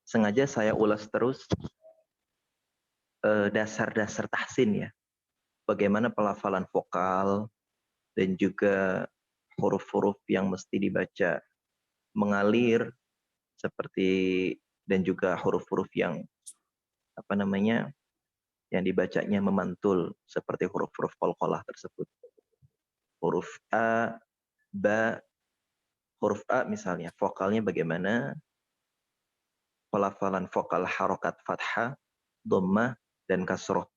sengaja saya ulas terus dasar-dasar tahsin ya. Bagaimana pelafalan vokal dan juga huruf-huruf yang mesti dibaca mengalir seperti, dan juga huruf-huruf yang yang dibacanya memantul seperti huruf-huruf qalqalah tersebut. Huruf A, Ba, huruf A misalnya vokalnya bagaimana, pelafalan vokal harokat fathah, dhammah, dan kasroh.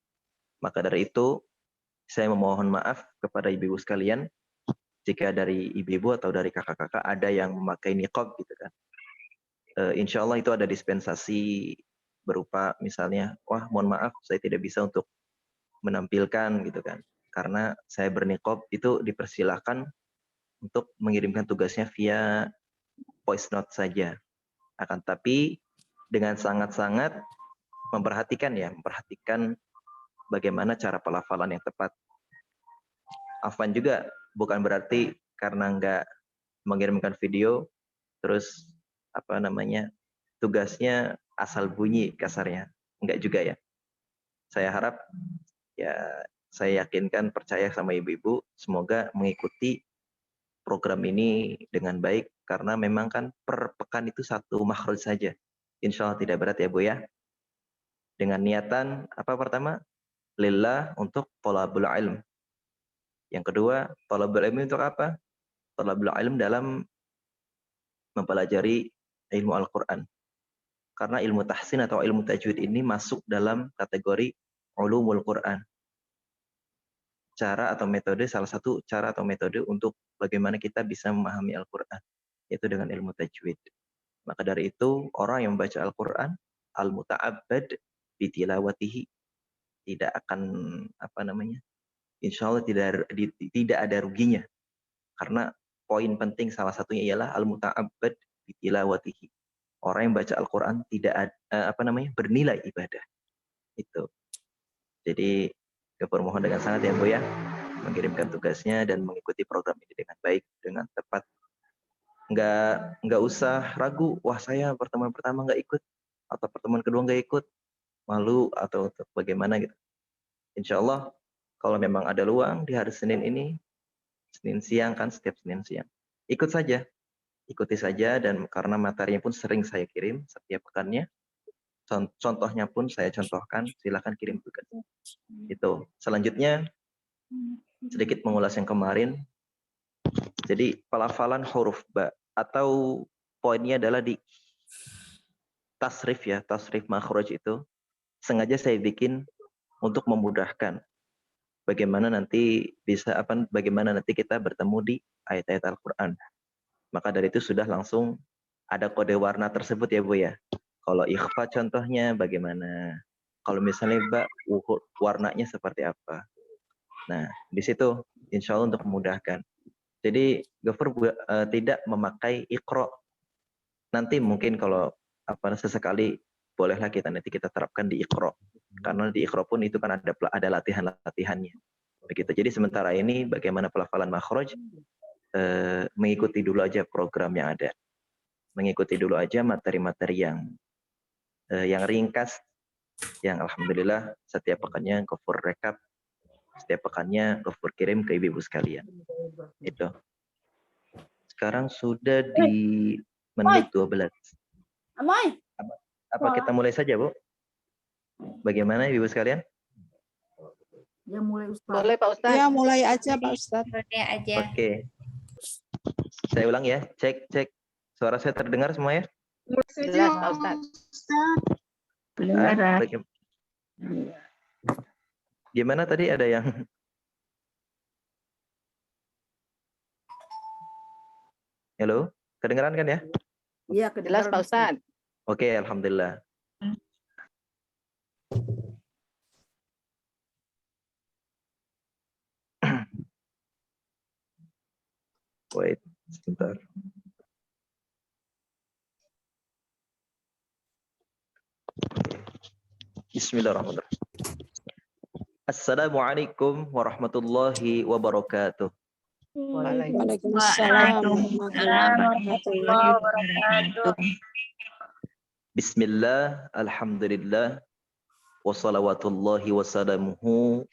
Maka dari itu saya memohon maaf kepada ibu-ibu sekalian jika dari ibu-ibu atau dari kakak-kakak ada yang memakai niqab gitu kan. Insya Allah itu ada dispensasi berupa misalnya, wah mohon maaf saya tidak bisa untuk menampilkan gitu kan, karena saya berniqab. Itu dipersilahkan untuk mengirimkan tugasnya via voice note saja. Akan tapi dengan sangat-sangat memperhatikan bagaimana cara pelafalan yang tepat. Afwan juga bukan berarti karena nggak mengirimkan video terus tugasnya asal bunyi kasarnya, enggak juga ya. Saya harap ya, saya yakinkan, percaya sama ibu-ibu, semoga mengikuti program ini dengan baik, karena memang kan per pekan itu satu makhraj saja. Insya Allah tidak berat ya Bu ya. Dengan niatan apa pertama? Lillah, untuk thalabul ilm. Yang kedua, thalabul ilm untuk apa? Thalabul ilm dalam mempelajari ilmu Al-Quran. Karena ilmu tahsin atau ilmu tajwid ini masuk dalam kategori ulumul Quran. Salah satu cara atau metode untuk bagaimana kita bisa memahami Al-Quran, yaitu dengan ilmu tajwid. Maka dari itu, orang yang membaca Al-Quran, al-muta'abbad bitilawatihi, tidak akan insya Allah tidak ada ruginya. Karena poin penting salah satunya ialah al-muta'abbad bitilawatihi. Orang yang baca Al-Quran tidak bernilai ibadah. Itu. Jadi mohon dengan sangat ya Bu ya, mengirimkan tugasnya dan mengikuti program ini dengan baik, dengan tepat. Nggak usah ragu, wah saya pertemuan pertama nggak ikut, atau pertemuan kedua nggak ikut, malu atau bagaimana gitu. Insya Allah kalau memang ada luang di hari Senin ini, Senin siang kan, setiap Senin siang, ikut saja. Ikuti saja, dan karena materinya pun sering saya kirim setiap pekannya, contohnya pun saya contohkan, silakan kirim tugas. Itu. Selanjutnya sedikit mengulas yang kemarin. Jadi pelafalan huruf ba, atau poinnya adalah di tasrif ya, tasrif makhraj itu sengaja saya bikin untuk memudahkan bagaimana nanti kita bertemu di ayat-ayat Al-Quran. Maka dari itu sudah langsung ada kode warna tersebut ya Bu ya. Kalau ikhfa contohnya bagaimana, kalau misalnya ba, warnanya seperti apa. Nah di situ insya Allah untuk memudahkan. Jadi Gofur tidak memakai iqra. Nanti mungkin kalau sesekali bolehlah nanti kita terapkan di iqra. Karena di iqra pun itu kan ada latihan-latihannya. Begitu. Jadi sementara ini bagaimana pelafalan makhraj, mengikuti dulu aja program yang ada. Mengikuti dulu aja materi-materi yang ringkas, yang alhamdulillah setiap pekannya Gofur rekap, setiap pekannya Gofur kirim ke ibu-ibu sekalian. Itu. Sekarang sudah di menit 12. Apa kita mulai saja, Bu? Bagaimana ibu sekalian? Ya mulai Ustaz. Boleh Pak Ustaz. Ya mulai aja Pak Ustaz. Mulai aja. Oke. Saya ulang ya. Cek. Suara saya terdengar semua ya? Jelas Pak Ustaz. Gimana tadi ada yang halo? Kedengeran kan ya? Iya, Jelas Pak Ustaz. Oke, alhamdulillah. Wait, sebentar. Bismillahirrahmanirrahim. Assalamualaikum warahmatullahi wabarakatuh. Waalaikumsalam warahmatullahi wabarakatuh. Bismillah, alhamdulillah, wa salawatullahi wa salamuhu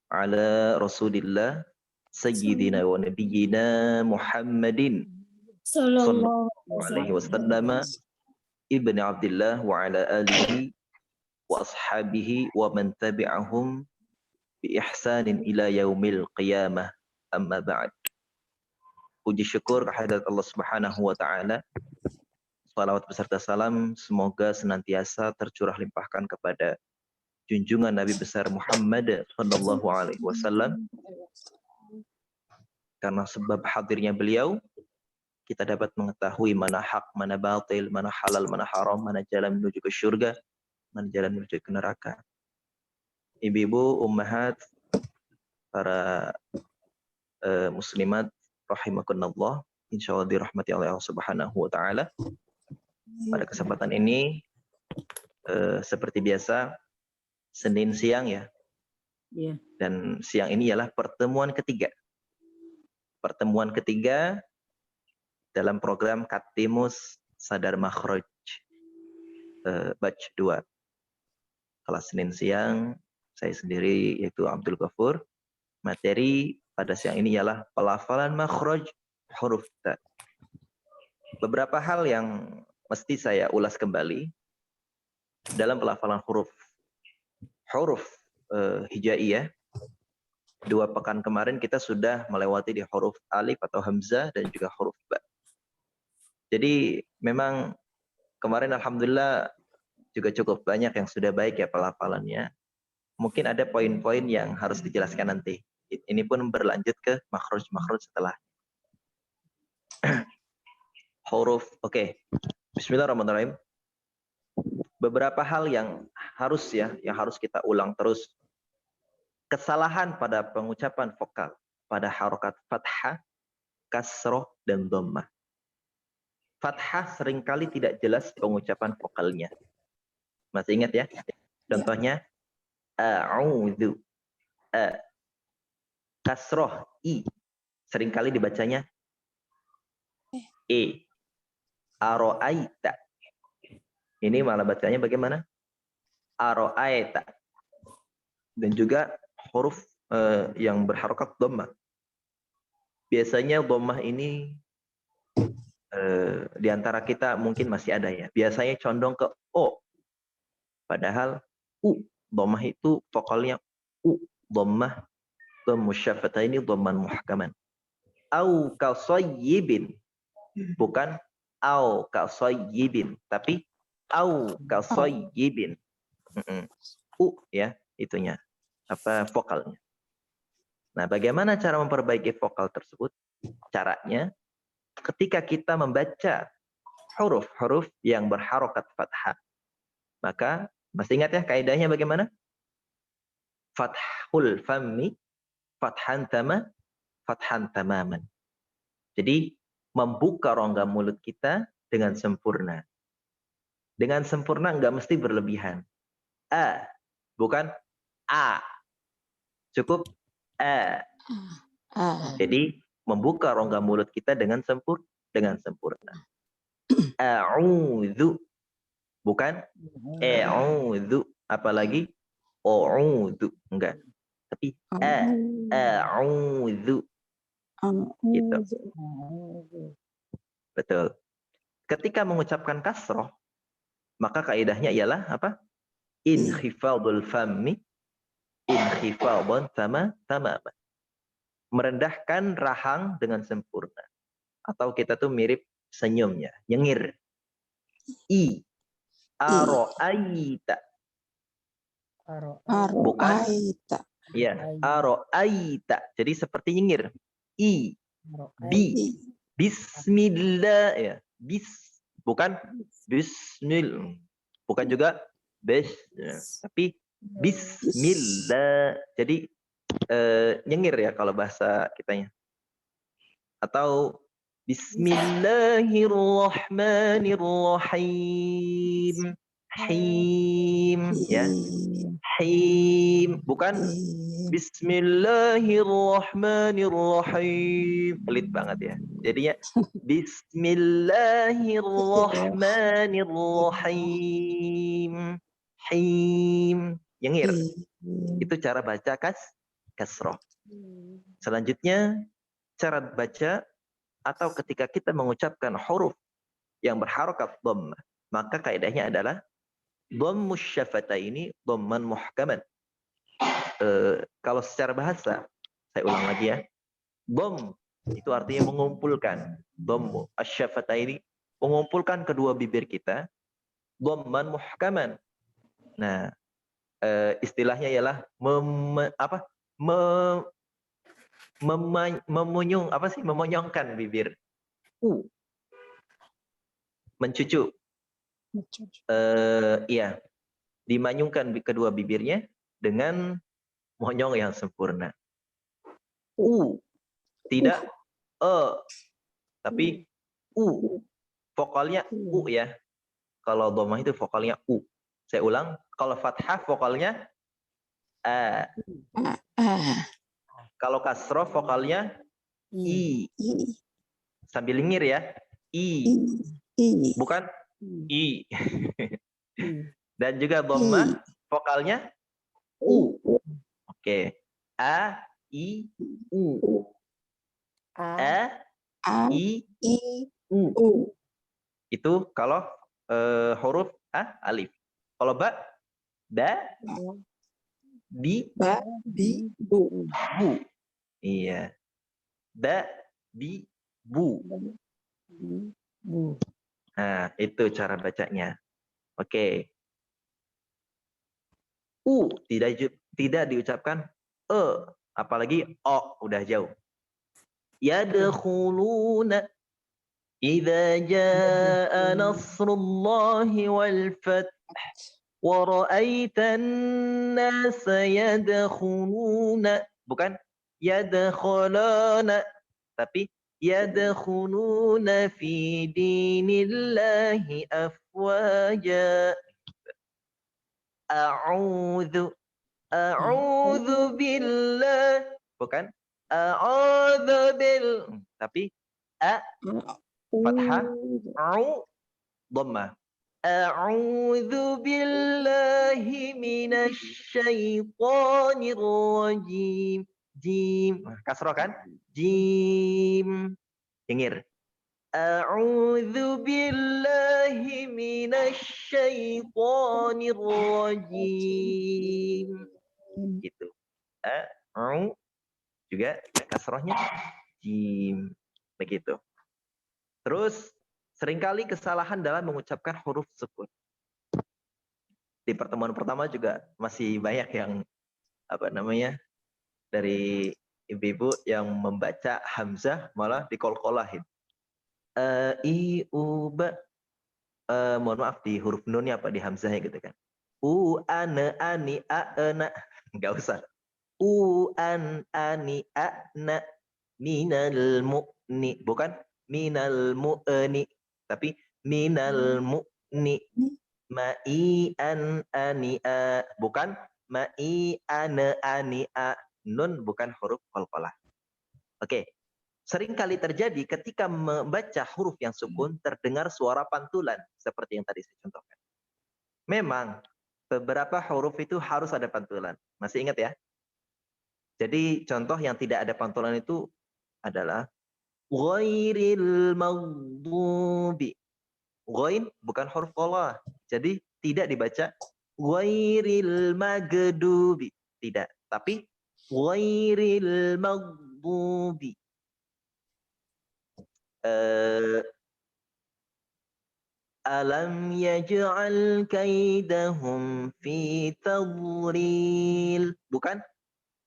ala rasulillah, sayyidina wa nabiyyina Muhammadin sallallahu alaihi wasallam, ibni Abdillah wa ala alihi wa ashabihi wa man tabi'ahum bi ihsanin ila yaumil qiyamah, amma ba'd. Puji syukur kehadirat Allah Subhanahu wa taala. Salawat beserta salam semoga senantiasa tercurah limpahkan kepada junjungan Nabi besar Muhammad sallallahu alaihi wasallam. Karena sebab hadirnya beliau, kita dapat mengetahui mana hak, mana batil, mana halal, mana haram, mana jalan menuju ke surga, mana jalan menuju ke neraka. Ibu-ibu, ummahat, para muslimat rahimakumullah, insyaallah dirahmati oleh Allah Subhanahu wa taala. Pada kesempatan ini seperti biasa Senin siang ya. Iya. Dan siang ini ialah pertemuan ketiga. Pertemuan ketiga dalam program Katimus Sadar Makhraj batch 2. Kelas Senin siang saya sendiri yaitu Abdul Ghafur. Materi pada siang ini ialah pelafalan makhraj huruf ta. Beberapa hal yang mesti saya ulas kembali dalam pelafalan huruf hijaiyah. 2 pekan kemarin kita sudah melewati di huruf alif atau hamzah dan juga huruf ba. Jadi memang kemarin alhamdulillah juga cukup banyak yang sudah baik ya pelafalannya. Mungkin ada poin-poin yang harus dijelaskan nanti. Ini pun berlanjut ke makhraj setelah. Huruf, oke. Bismillahirrahmanirrahim. Beberapa hal yang harus kita ulang terus. Kesalahan pada pengucapan vokal pada harokat fathah, kasroh, dan dhammah. Fathah seringkali tidak jelas pengucapan vokalnya. Masih ingat ya? Contohnya a'udzu. Kasroh i seringkali dibacanya e. Aro'aita. Ini malah bacanya bagaimana? Aro'aita. Dan juga huruf yang berharokat dhammah. Biasanya dhammah ini di antara kita mungkin masih ada ya. Biasanya condong ke o. Padahal u. Dhammah itu vokalnya u. Dhammah. Dhammu syafataini dhamman muhkaman. Au kasayyibin. Bukan au kasayyibin, tapi au kasayyibin. U ya, itunya. Apa vokalnya. Nah, bagaimana cara memperbaiki vokal tersebut? Caranya ketika kita membaca huruf-huruf yang berharokat fathah. Maka masih ingat ya kaidahnya bagaimana? Fathul fammi fathan tamaman. Jadi membuka rongga mulut kita dengan sempurna. Dengan sempurna enggak mesti berlebihan. A, bukan a. Cukup a. Jadi membuka rongga mulut kita dengan sempurna. A'udzu. Bukan a'udzu, apalagi a'udzu, enggak. Tapi a'udzu. Gitu. Betul. Ketika mengucapkan kasroh, maka kaidahnya ialah apa? Inkhifadul fammi inkhifadun tamaman. Merendahkan rahang dengan sempurna. Atau kita tuh mirip senyumnya, nyengir. I aro'aita. Bukan? Ya, aro'aita. Jadi seperti nyengir. I bismillah ya. Bukan bismillah. Bukan juga ya. Tapi bismillah. Jadi nyengir ya kalau bahasa kitanya. Atau bismillahirrahmanirrahim. Him ya. Him, bukan Bismillahirrahmanirrahim. Pelit banget ya. Jadinya Bismillahirrahmanirrahim. Him. Nyengir. Itu cara baca kasroh. Selanjutnya, cara baca atau ketika kita mengucapkan huruf yang berharokat dhammah, maka kaidahnya adalah dhammus syafataini dhamman muhkaman. Kalau secara bahasa, saya ulang lagi ya. Dhamm itu artinya mengumpulkan. Dhammu asy-syafataini, mengumpulkan kedua bibir kita, dhamman muhkaman. Nah, istilahnya ialah memonyongkan bibir. Mencucu. Iya, dimanyungkan kedua bibirnya dengan monyong yang sempurna. Tidak tapi vokalnya ya. Kalau dhammah itu vokalnya Saya ulang, kalau fathah vokalnya a. Kalau kasroh vokalnya i. Sambil lingir ya. I. Bukan i. Dan juga dhammah vokalnya u. Oke. A, I, U. A, I, U. Itu kalau huruf alif. Kalau ba, bi, bu. Iya. Ba, bi, bu. Nah, itu cara bacanya. Oke. Tidak diucapkan apalagi udah jauh. Yadkhuluna idza jaa nasrullahi wal fath wa ra'aitan nasa yadkhuluna, bukan yadkhuluna, tapi yadkhuluna fi dinillahi afwaja. A'udzu billah, bukan tapi fathah, dhammah. A'udzu billahi minasy syaithanir rajim. Jim, kasroh kan? Jim. Nyengir. A'udzu billahi minasy syaithanir rajim. Gitu. Juga kasrohnya jim. Begitu. Terus seringkali kesalahan dalam mengucapkan huruf sukun. Di pertemuan pertama juga masih banyak yang dari ibu-ibu yang membaca hamzah malah dikolkolahin. Mohon maaf di huruf nunnya apa di hamzahnya gitu kan. Ana ani ana, enggak usah. Ani ana minal mu'ni, bukan minal mu'ni, tapi minal mu'ni. Ma'i an ani a, bukan ma'i ana ani a. Nun bukan huruf qalqalah. Oke. Seringkali terjadi ketika membaca huruf yang sukun terdengar suara pantulan seperti yang tadi saya contohkan. Memang beberapa huruf itu harus ada pantulan. Masih ingat ya? Jadi contoh yang tidak ada pantulan itu adalah ghairil maghdubi. Ghain bukan huruf qalqalah. Jadi tidak dibaca ghairil maghdubi. Tidak, tapi ghairil maghdubi. Alam yaj'al kaidahum fi tadlil. Bukan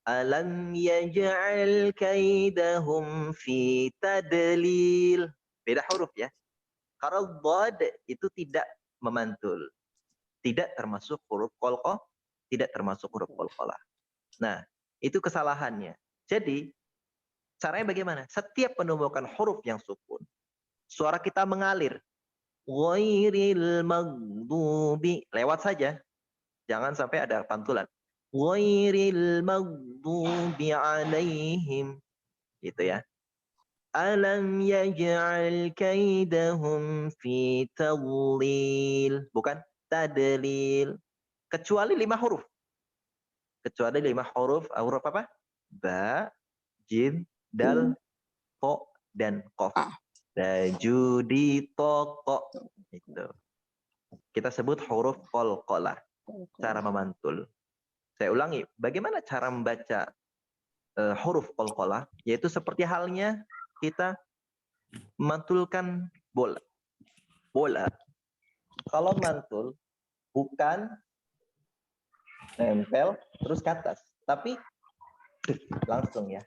alam yaj'al kaidahum fi tadlil. Beda huruf ya. Karena dhad itu tidak memantul. Tidak termasuk huruf qalqah, tidak termasuk huruf qalqalah. Nah, itu kesalahannya. Jadi caranya bagaimana? Setiap menemukan huruf yang sukun, suara kita mengalir. Ghairil maghdubi, lewat saja. Jangan sampai ada pantulan. ghairil maghdubi alaihim. Gitu ya. Alam yaj'al kaidahum fi tadlil. Bukan tadlil. Kecuali 5 huruf. Kecuali 5 huruf. Huruf apa? Ba, jim, dal, to, dan qaf. Judi, toko. Itu. Kita sebut huruf qalqalah. Cara memantul. Saya ulangi. Bagaimana cara membaca huruf qalqalah? Yaitu seperti halnya kita mantulkan bola. Bola. Kalau mantul bukan nempel terus ke atas, tapi langsung ya.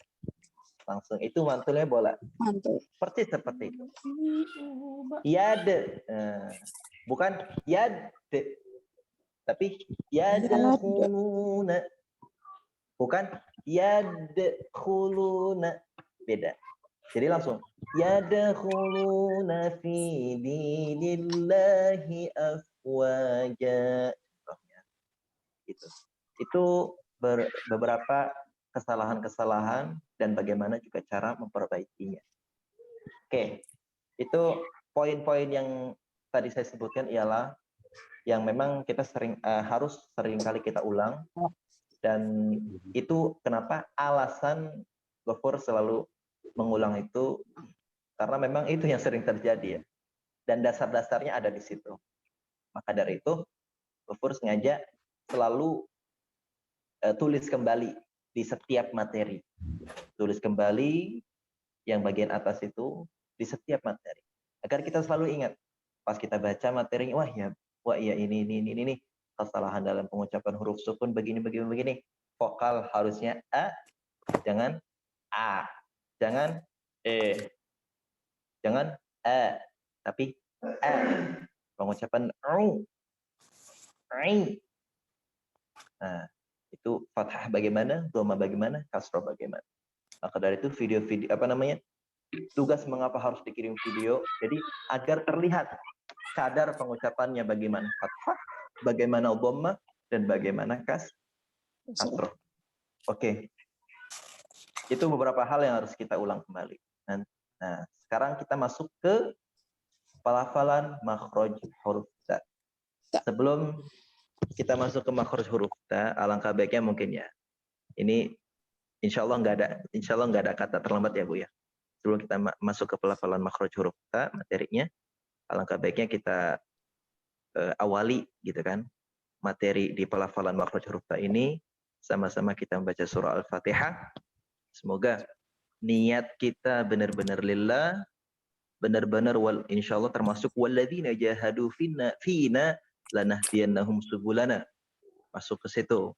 Langsung itu mantulnya bola. Mantul. Persis seperti itu. Yad. Bukan yad. Tapi yadkhuluna. Bukan yadkhuluna. Beda. Jadi langsung yadkhuluna fi dinillahi afwaja. Itu beberapa kesalahan-kesalahan dan bagaimana juga cara memperbaikinya. Oke, itu poin-poin yang tadi saya sebutkan ialah yang memang kita harus sering kali kita ulang, dan itu kenapa alasan Ghafur selalu mengulang itu, karena memang itu yang sering terjadi ya, dan dasar-dasarnya ada di situ. Maka dari itu Ghafur sengaja selalu tulis kembali di setiap materi, tulis kembali yang bagian atas itu di setiap materi, agar kita selalu ingat pas kita baca materinya, wah iya ini kesalahan dalam pengucapan huruf sukun begini. Vokal harusnya a, jangan a, jangan e, jangan a, tapi a. Pengucapan u, nah itu fathah bagaimana, dhamma bagaimana, kasrah bagaimana. Maka dari itu video-video tugas mengapa harus dikirim video, jadi agar terlihat kadar pengucapannya bagaimana fathah, bagaimana dhamma, dan bagaimana kasrah. Oke. Itu beberapa hal yang harus kita ulang kembali. Nah, sekarang kita masuk ke pelafalan makhraj huruf ta. Sebelum kita masuk ke makhraj huruf ta, alangkah baiknya mungkin ya. Ini insya Allah nggak ada kata terlambat ya Bu ya. Sebelum kita masuk ke pelafalan makhraj huruf ta materinya, alangkah baiknya kita awali gitu kan materi di pelafalan makhraj huruf ta ini, sama-sama kita membaca surah Al-Fatihah. Semoga niat kita benar-benar lillah, benar-benar insyaallah termasuk walladzina jahadu fina lanahdiyannahum subulana. Masuk ke situ.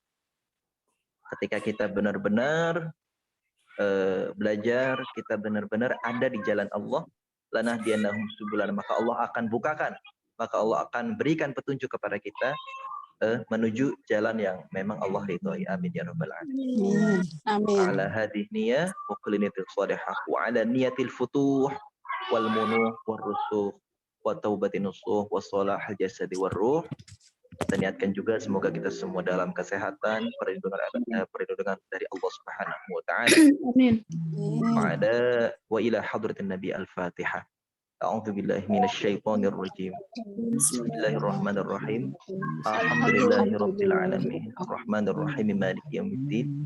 Ketika kita benar-benar belajar, kita benar-benar ada di jalan Allah, lanahdiyannahum subulana, maka Allah akan bukakan, maka Allah akan berikan petunjuk kepada kita menuju jalan yang memang Allah ridhoi. Amin ya rabbal alamin. Amin. Ala hadhihi niyyah wa kulli niyatin shalihah wa ala niyatil futuh wal munuh war rusukh wa taubatin nusuh wa salahil jasadi war ruh. Kita niatkan juga semoga kita semua dalam kesehatan, perlindungan dari Allah Subhanahu wa taala. Amin. Wa ila hadratin Nabi Al-Fatihah. A'udzu billahi minasy syaithanir rajim. Bismillahirrahmanirrahim. Alhamdulillahirabbil alamin. Arrahmanir rahim. Maliki yaumiddin.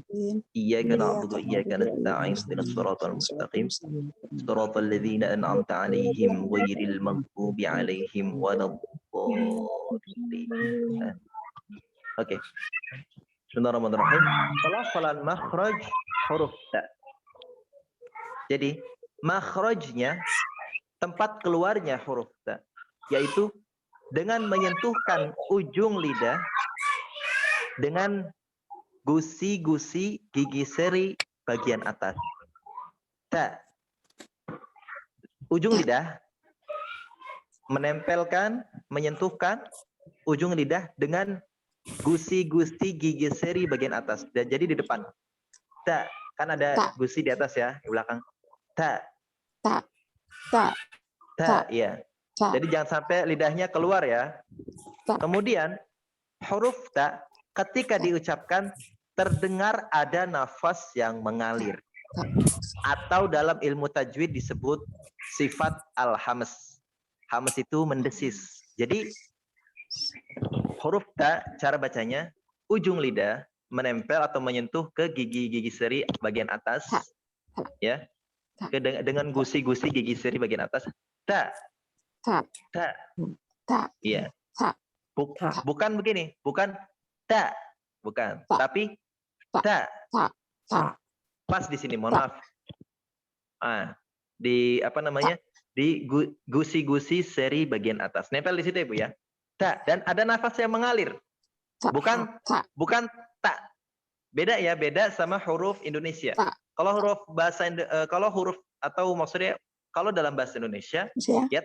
Iyyaka na'budu wa iyyaka nasta'in. Ihdinas siratal mustaqim. Siratal ladzina an'amta 'alaihim ghairil maghdubi 'alaihim waladdallin. Oke. Bismillahirrahmanirrahim. Pelafalan makhraj huruf ta. Jadi makhrajnya, tempat keluarnya huruf ta, yaitu dengan menyentuhkan ujung lidah dengan gusi-gusi gigi seri bagian atas. Ta. Ujung lidah menyentuhkan ujung lidah dengan gusi-gusi gigi seri bagian atas. Dan jadi di depan. Ta. Kan ada gusi di atas ya, di belakang. Ta. Iya. Jadi jangan sampai lidahnya keluar ya. Kemudian huruf ta ketika diucapkan terdengar ada nafas yang mengalir. Atau dalam ilmu tajwid disebut sifat al-hams. Hams itu mendesis. Jadi huruf ta, cara bacanya, ujung lidah menempel atau menyentuh ke gigi-gigi seri bagian atas, ya, dengan gusi-gusi gigi seri bagian atas. Ta, Ta. ta, Ta. iya. Ta. Bukan begini, bukan ta, bukan, tapi ta. Ta. Pas di sini, mohon maaf. Di apa namanya? Di gusi-gusi seri bagian atas. Nempel di situ ya, Bu ya. Ta, dan ada nafas yang mengalir. Bukan tak. Beda ya, beda sama huruf Indonesia. Kalau huruf kalau huruf atau maksudnya kalau dalam bahasa Indonesia ya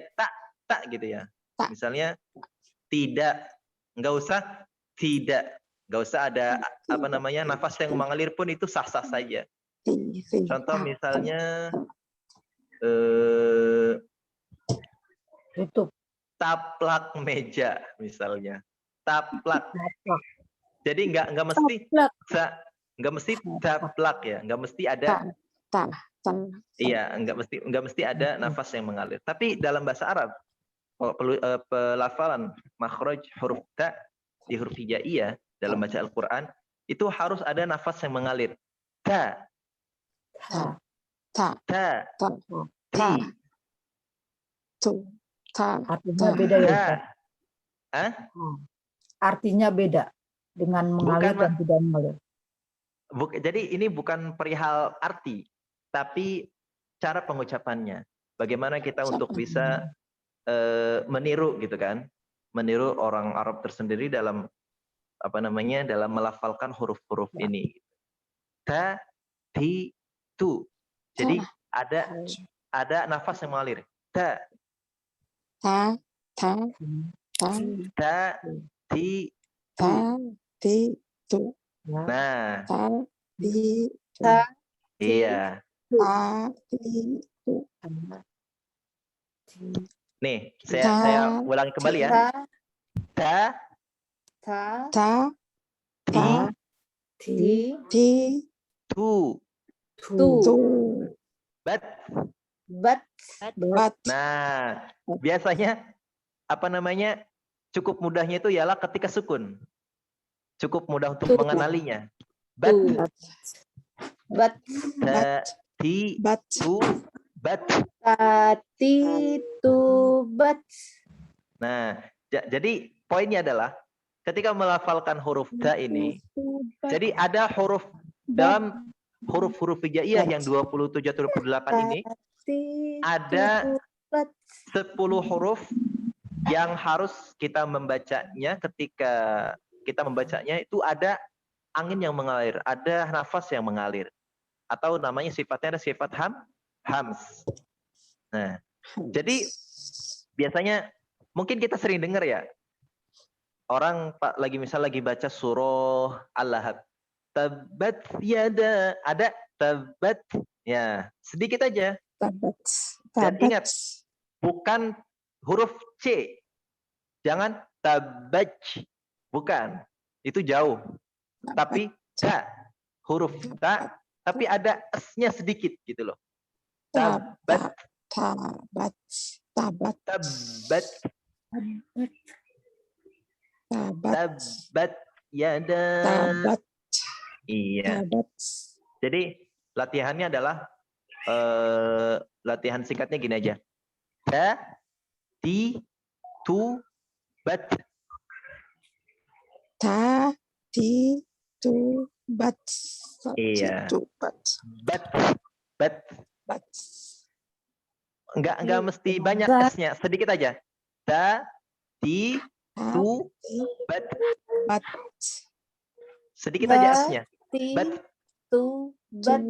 tak gitu ya. Misalnya tidak, nggak usah tidak, nggak usah ada apa namanya nafas yang mengalir pun itu sah-sah saja. Contoh misalnya Tutup. taplak meja misalnya. Taplak. Jadi nggak mesti taplak ya, nggak mesti ada. Iya, nggak mesti ada nafas yang mengalir. Tapi dalam bahasa Arab, pelafalan makhraj huruf ta di huruf hijaiyah dalam baca Al-Qur'an itu harus ada nafas yang mengalir. Ta, Artinya beda ya, Ustaz? Artinya beda dengan mengalir dan tidak mengalir. Jadi ini bukan perihal arti, tapi cara pengucapannya. Bagaimana kita untuk bisa meniru gitu kan, meniru orang Arab tersendiri dalam apa namanya, dalam melafalkan huruf-huruf ini. Ta, ti, tu. Jadi ada nafas yang mengalir. Ta, ti, tu. Nah, iya. Nih, saya ulangi kembali ya. Ta, ti, tu. Bat. Nah, biasanya apa namanya? Cukup mudahnya itu ialah ketika sukun. Cukup mudah untuk mengenalinya. Bat. Ti, tu, bat. Nah, jadi poinnya adalah ketika melafalkan huruf ta ini, jadi ada huruf dalam huruf-huruf hijaiyah yang 27 atau 28 ini, ada 10 huruf yang harus kita membacanya. Ketika kita membacanya itu ada angin yang mengalir, ada nafas yang mengalir, atau namanya sifatnya ada sifat hams. Nah, jadi biasanya mungkin kita sering dengar ya, orang misal lagi baca surah Al-Lahab, tabat yada, ada tabat, ya sedikit aja. Dan ingat, bukan huruf C, jangan tabaj, bukan, itu jauh. Tapi ta, huruf ta, tapi ada s-nya sedikit gitu loh. Tabat, tabat yada. Iya. Jadi latihannya adalah latihan singkatnya gini aja. Ta, ti, tu, bat. Ta, ti, tu, bat. Iya. Bat. Enggak mesti banyak s-nya, sedikit aja. Ta, ti, tu, bat. Sedikit aja s-nya. Bat. Tu, bat.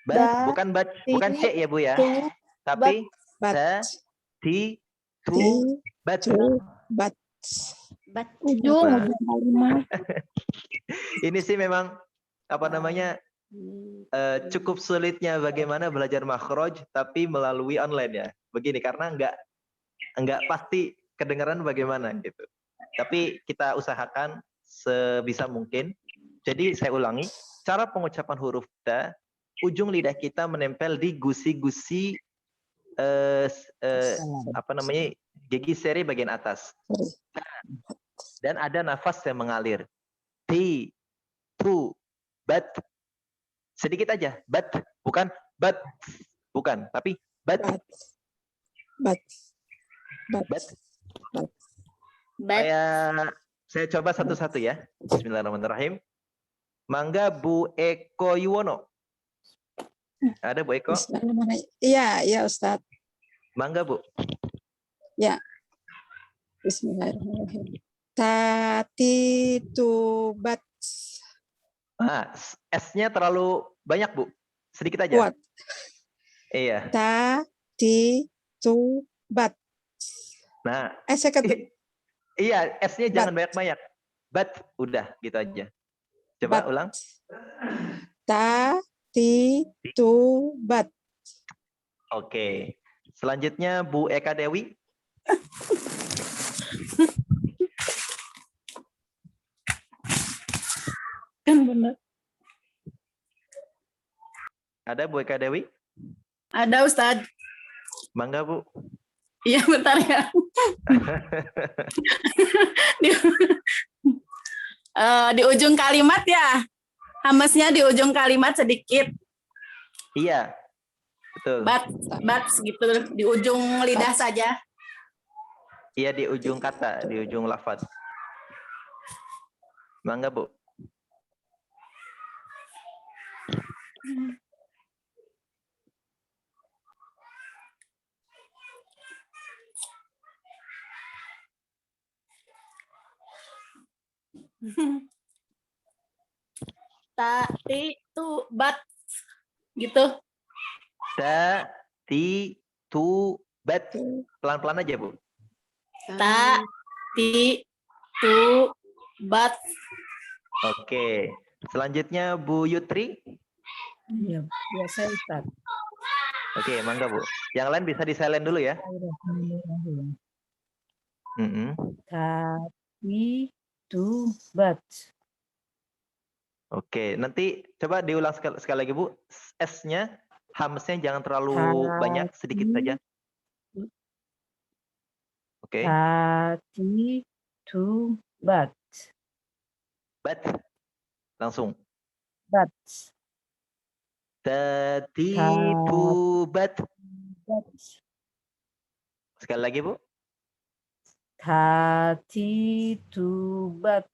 Bat, bukan bat, bukan C ya Bu ya. Tapi ta, ti, tu, bat. Ujung. Ini sih memang apa namanya cukup sulitnya bagaimana belajar makhraj tapi melalui online ya. Begini, karena enggak pasti kedengaran bagaimana gitu. Tapi kita usahakan sebisa mungkin. Jadi saya ulangi, cara pengucapan huruf ta, ujung lidah kita menempel di gusi-gusi apa namanya, gigi seri bagian atas. Dan ada nafas yang mengalir. Ti, tu, bat. Sedikit aja, bat, bukan bat, bukan, tapi bat. Bat. Bat. But Saya coba satu-satu ya. Bismillahirrahmanirrahim. Mangga Bu Eko Yuwono. Ada Bu Eko? Iya, iya Ustadz. Mangga Bu. Bismillahirrahmanirrahim. Tati tubat. Ah, S-nya terlalu banyak Bu. Sedikit aja. Kuat. Iya. Tati tubat. Nah, Saya kata iya, S-nya jangan banyak-banyak. Bat, udah gitu aja. Coba Bat. ulang. tati tubat. Oke. Selanjutnya Bu Eka Dewi. kan benar. Ada Bu Eka Dewi? Ada Ustadz. Mangga Bu. Iya bentar ya. di, di ujung kalimat ya. Hamesnya di ujung kalimat sedikit. Iya. Betul. Bat gitu di ujung lidah saja. Iya, di ujung kata, di ujung lafaz. Mangga Bu. Tati tu bat gitu. Ta, ti, tu, bat. Pelan-pelan aja Bu. Ta, ti, tu, bat. Oke. Selanjutnya Bu Yutri. Iya, biasa Ustaz. Oke, mangga Bu. Yang lain bisa di-silent dulu ya. Bismillahirrahmanirrahim. Mm-mm. Tati tubat. Oke, nanti coba diulang sekali lagi Bu. S-nya, hamsnya jangan terlalu banyak, sedikit saja. Oke. Tati tubat. Bat. Langsung. Bat. Tati Ta- tubat. Bat. Sekali lagi Bu. Tati tubat.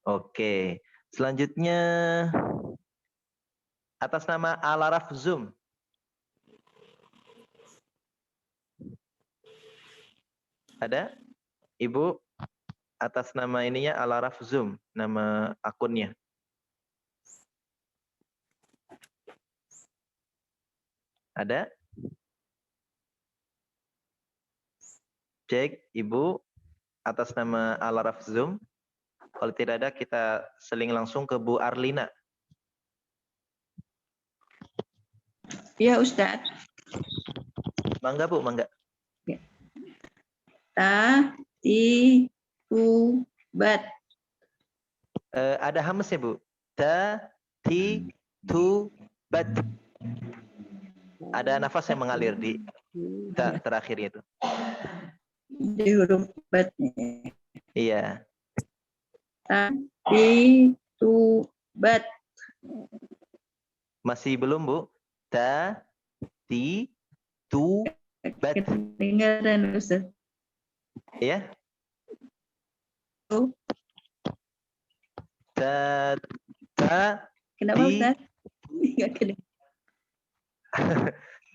Oke. Selanjutnya atas nama Alaraf Zoom. Ada? Ibu atas nama ininya Alaraf Zoom, nama akunnya. Ada? Cek Ibu atas nama Alaraf Zoom. Kalau tidak ada, kita seling langsung ke Bu Arlina. Ya Ustadz. Mangga Bu, mangga. Tati tubat. Ada hamas ya Bu. Ta, ti, tu, bat. Ada nafas yang mengalir di ta terakhir itu. Di huruf batnya. Iya. Tati tubat. Masih belum Bu. Ta, ti, tu, bat. Kedengaran Ustadz. Ya. Ta, ta, Kenapa Ti. Ustadz? Nggak kedengaran.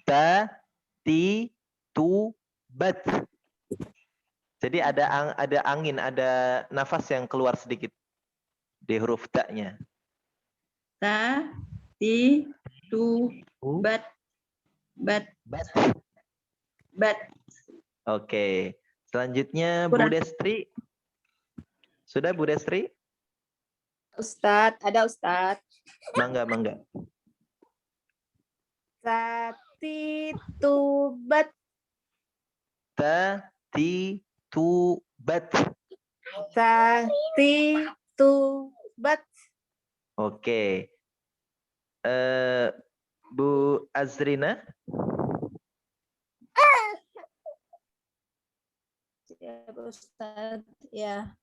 ta, ti, tu, bat. Jadi ada angin, ada nafas yang keluar sedikit di huruf ta-nya. Tati tubat. Bat. Bat. Bat. Oke. Selanjutnya Bu Kurang. Destri. Sudah Bu Destri? Ustadz, ada Ustadz. Mangga, mangga. Tati tubat. Ta, ti, tu, bat. Tatitubat. Oke. Bu Azrina, Ya, Pak Ustadz. Ya.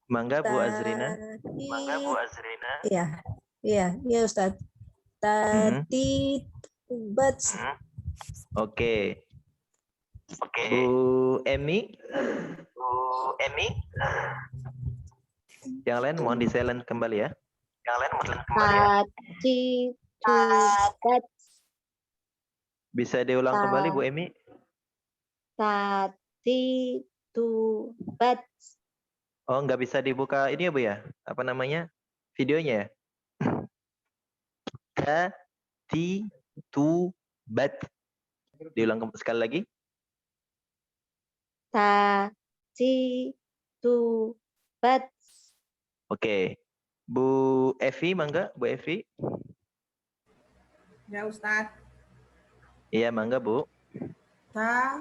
mangga Bu Azrina. Iya. Iya, iya Ustadz. Tatitubat. Oke. Bu Emi. Yang lain mohon di silent kembali ya. Tatitubat. Bisa diulang kembali Bu Emi? Tatitubat. Oh, nggak bisa dibuka ini ya Bu ya? Apa namanya? Videonya ya? Tatitubat. Diulang sekali lagi. Tatitubat. Oke. Bu Evi, mangga Bu Evi. Ya Ustadz. Iya, mangga Bu. Tatitubat.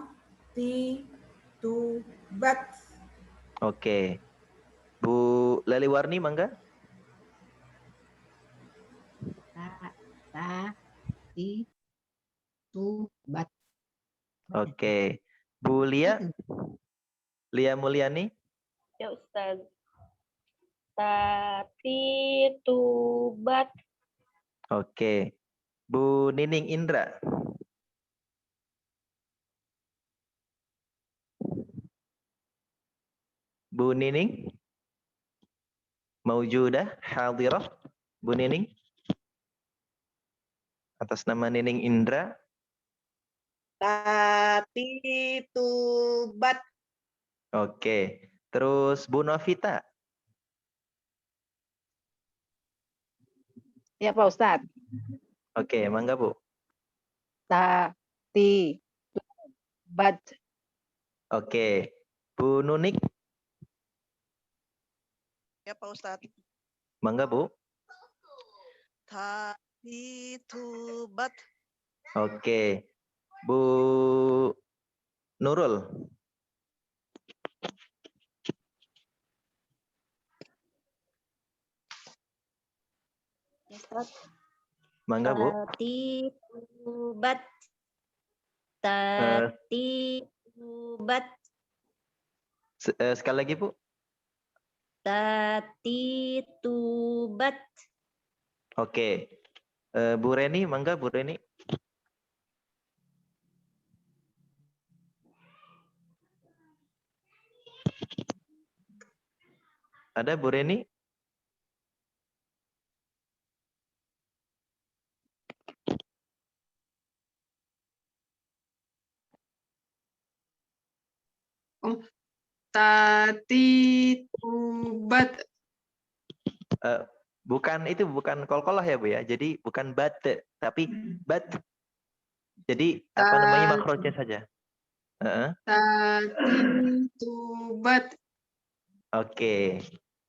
Oke. Bu Leliwarni, mangga. Tatitubat. Oke. Bu Lia. Lia Mulyani. Ya Ustaz. Tatitubat. Oke. Bu Nining Indra. Bu Nining. Maujudah, hadirah. Bu Nining. Atas nama Nining Indra. Tatitubat. Oke. Terus Bu Novita. Ya Pak Ustadz. Oke, mangga Bu. Tatitubat. Oke. Bu Nunik. Ya Pak Ustadz. Mangga Bu. Tatitubat. Oke. Bu Nurul. Ya, Ustaz. Mangga Bu. Tatitubat. Tatitubat. Sekali lagi Bu. Tatitubat. Oke. Bu Reni, mangga Bu Reni. Ada Bu Reni? Tatitubat. Bukan itu, bukan kolkolah ya Bu ya. Jadi bukan bat, tapi bat. Jadi apa namanya makrojnya saja. Tatitubat. Oke.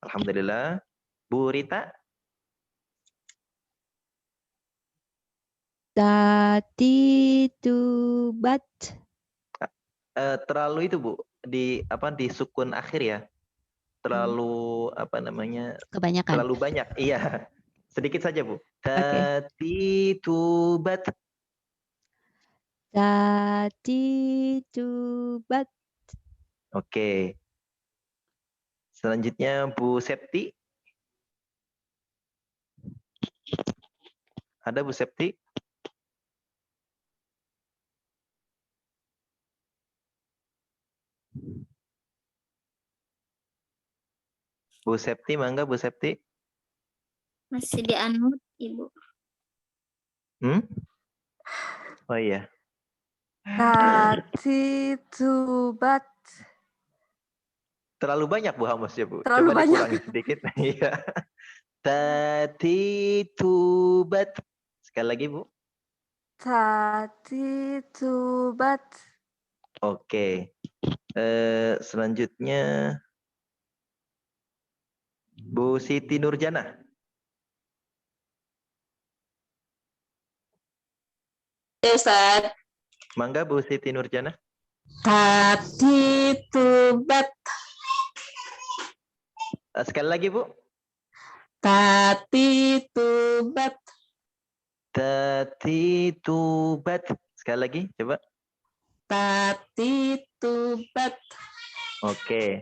Alhamdulillah. Bu Rita. Tatitubat. Terlalu itu Bu, di apa di sukun akhir ya. Terlalu apa namanya? Kebanyakan. Terlalu banyak. Iya. Sedikit saja Bu. Tatitubat. Tatitubat. Oke. Selanjutnya Bu Septi. Ada Bu Septi? Bu Septi, mangga Bu Septi. Masih di unmute, Ibu. Oh iya. Tatitubat. Terlalu banyak Bu Hamus ya Bu. Terlalu Coba banyak. dikurangi sedikit. Iya. Tatitubat. Sekali lagi Bu. Tatitubat. Oke. Selanjutnya Bu Siti Nurjana. Ya Ustaz. Mangga Bu Siti Nurjana. Tatitubat. Sekali lagi, Bu. Tatitubat. Tatitubat. Sekali lagi, coba. Tatitubat. Oke.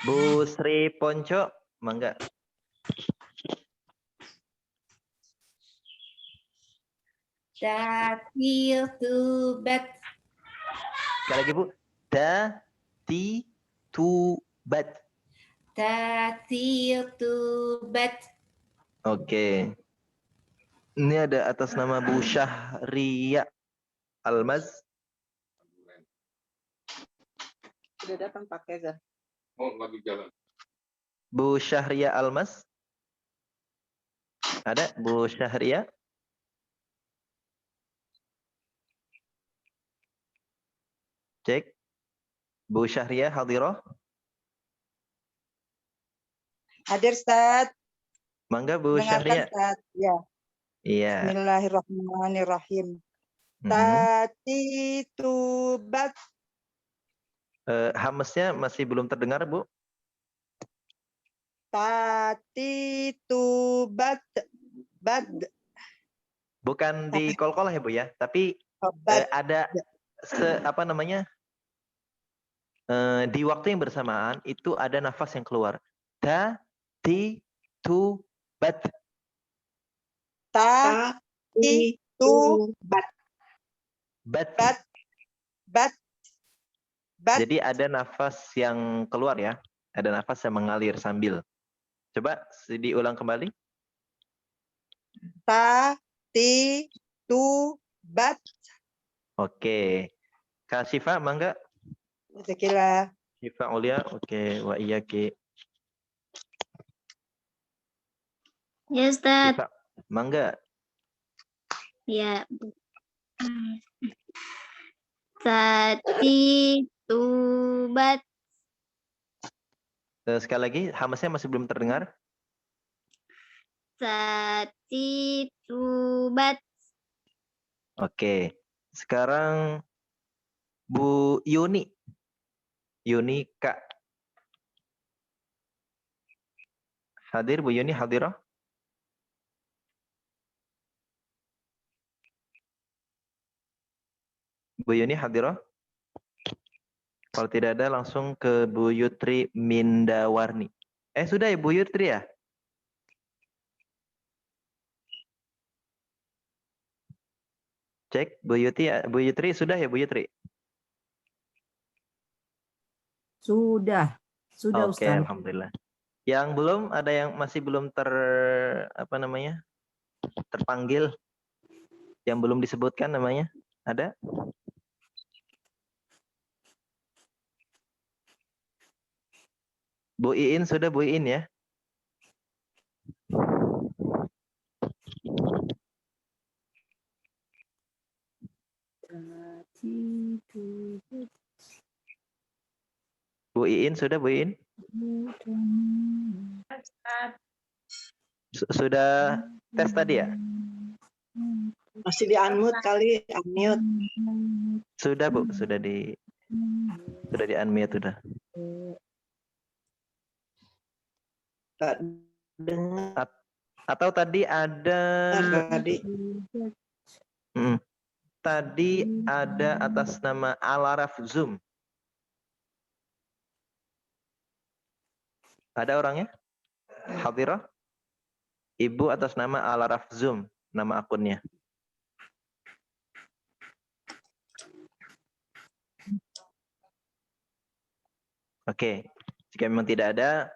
Bu Sri Ponco, mangga. Tatitubat. Sekali lagi, Bu. Tatitubat. Tatitubat. Oke. Ini ada atas nama Bu Syahria Almaz. Sudah datang Pak Keza. Bu Syahria Almaz. Ada Bu Syahria? Cek. Bu Syahria hadirah. Hadir, Ustaz. Mangga Bu Dengarkan, Syahria. Ustaz. Ya. Iya. Bismillahirrahmanirrahim. Mhm. Tatitubat. Hamesnya masih belum terdengar, Bu. Tatitubat. Bad. Bukan di kol-kol ya, Bu ya, tapi Bad. ada apa namanya? Di waktu yang bersamaan itu ada nafas yang keluar. Ta-ti-tu-bat. Tatitubat. Bat. Bat. Bat. Bat. Jadi ada nafas yang keluar ya. Ada nafas yang mengalir sambil. Coba diulang kembali. Tatitubat. Oke. Kak Syifa, mangga. Sekila. Syifa Ulia, oke. Wa iyaki. Ya Ustaz. Syifa, mangga. Ya. Tatitubat. Sekali lagi, hamesnya masih belum terdengar. Tatitubat. Oke. Sekarang Bu Yuni. Yuni Kak. Hadir Bu Yuni, hadirah. Bu Yuni hadirah. Kalau tidak ada langsung ke Bu Yutri Mindawarni. Sudah ya Bu Yutri ya? Cek Bu Yutri sudah ya Bu Yutri? Sudah Oke, Ustaz. alhamdulillah. Yang belum ada yang masih belum terpanggil, yang belum disebutkan namanya, ada? Bu Iin sudah Bu Iin ya? Bu Iin sudah Bu Iin? Sudah tes tadi ya? Masih di unmute kali, unmute. Sudah Bu, sudah di unmute sudah. Tak dengar Atau tadi ada tadi. Tadi ada atas nama Alaraf Zoom. Ada orangnya? Hadirah? Ibu atas nama Alaraf Zoom, nama akunnya. Oke, jika memang tidak ada,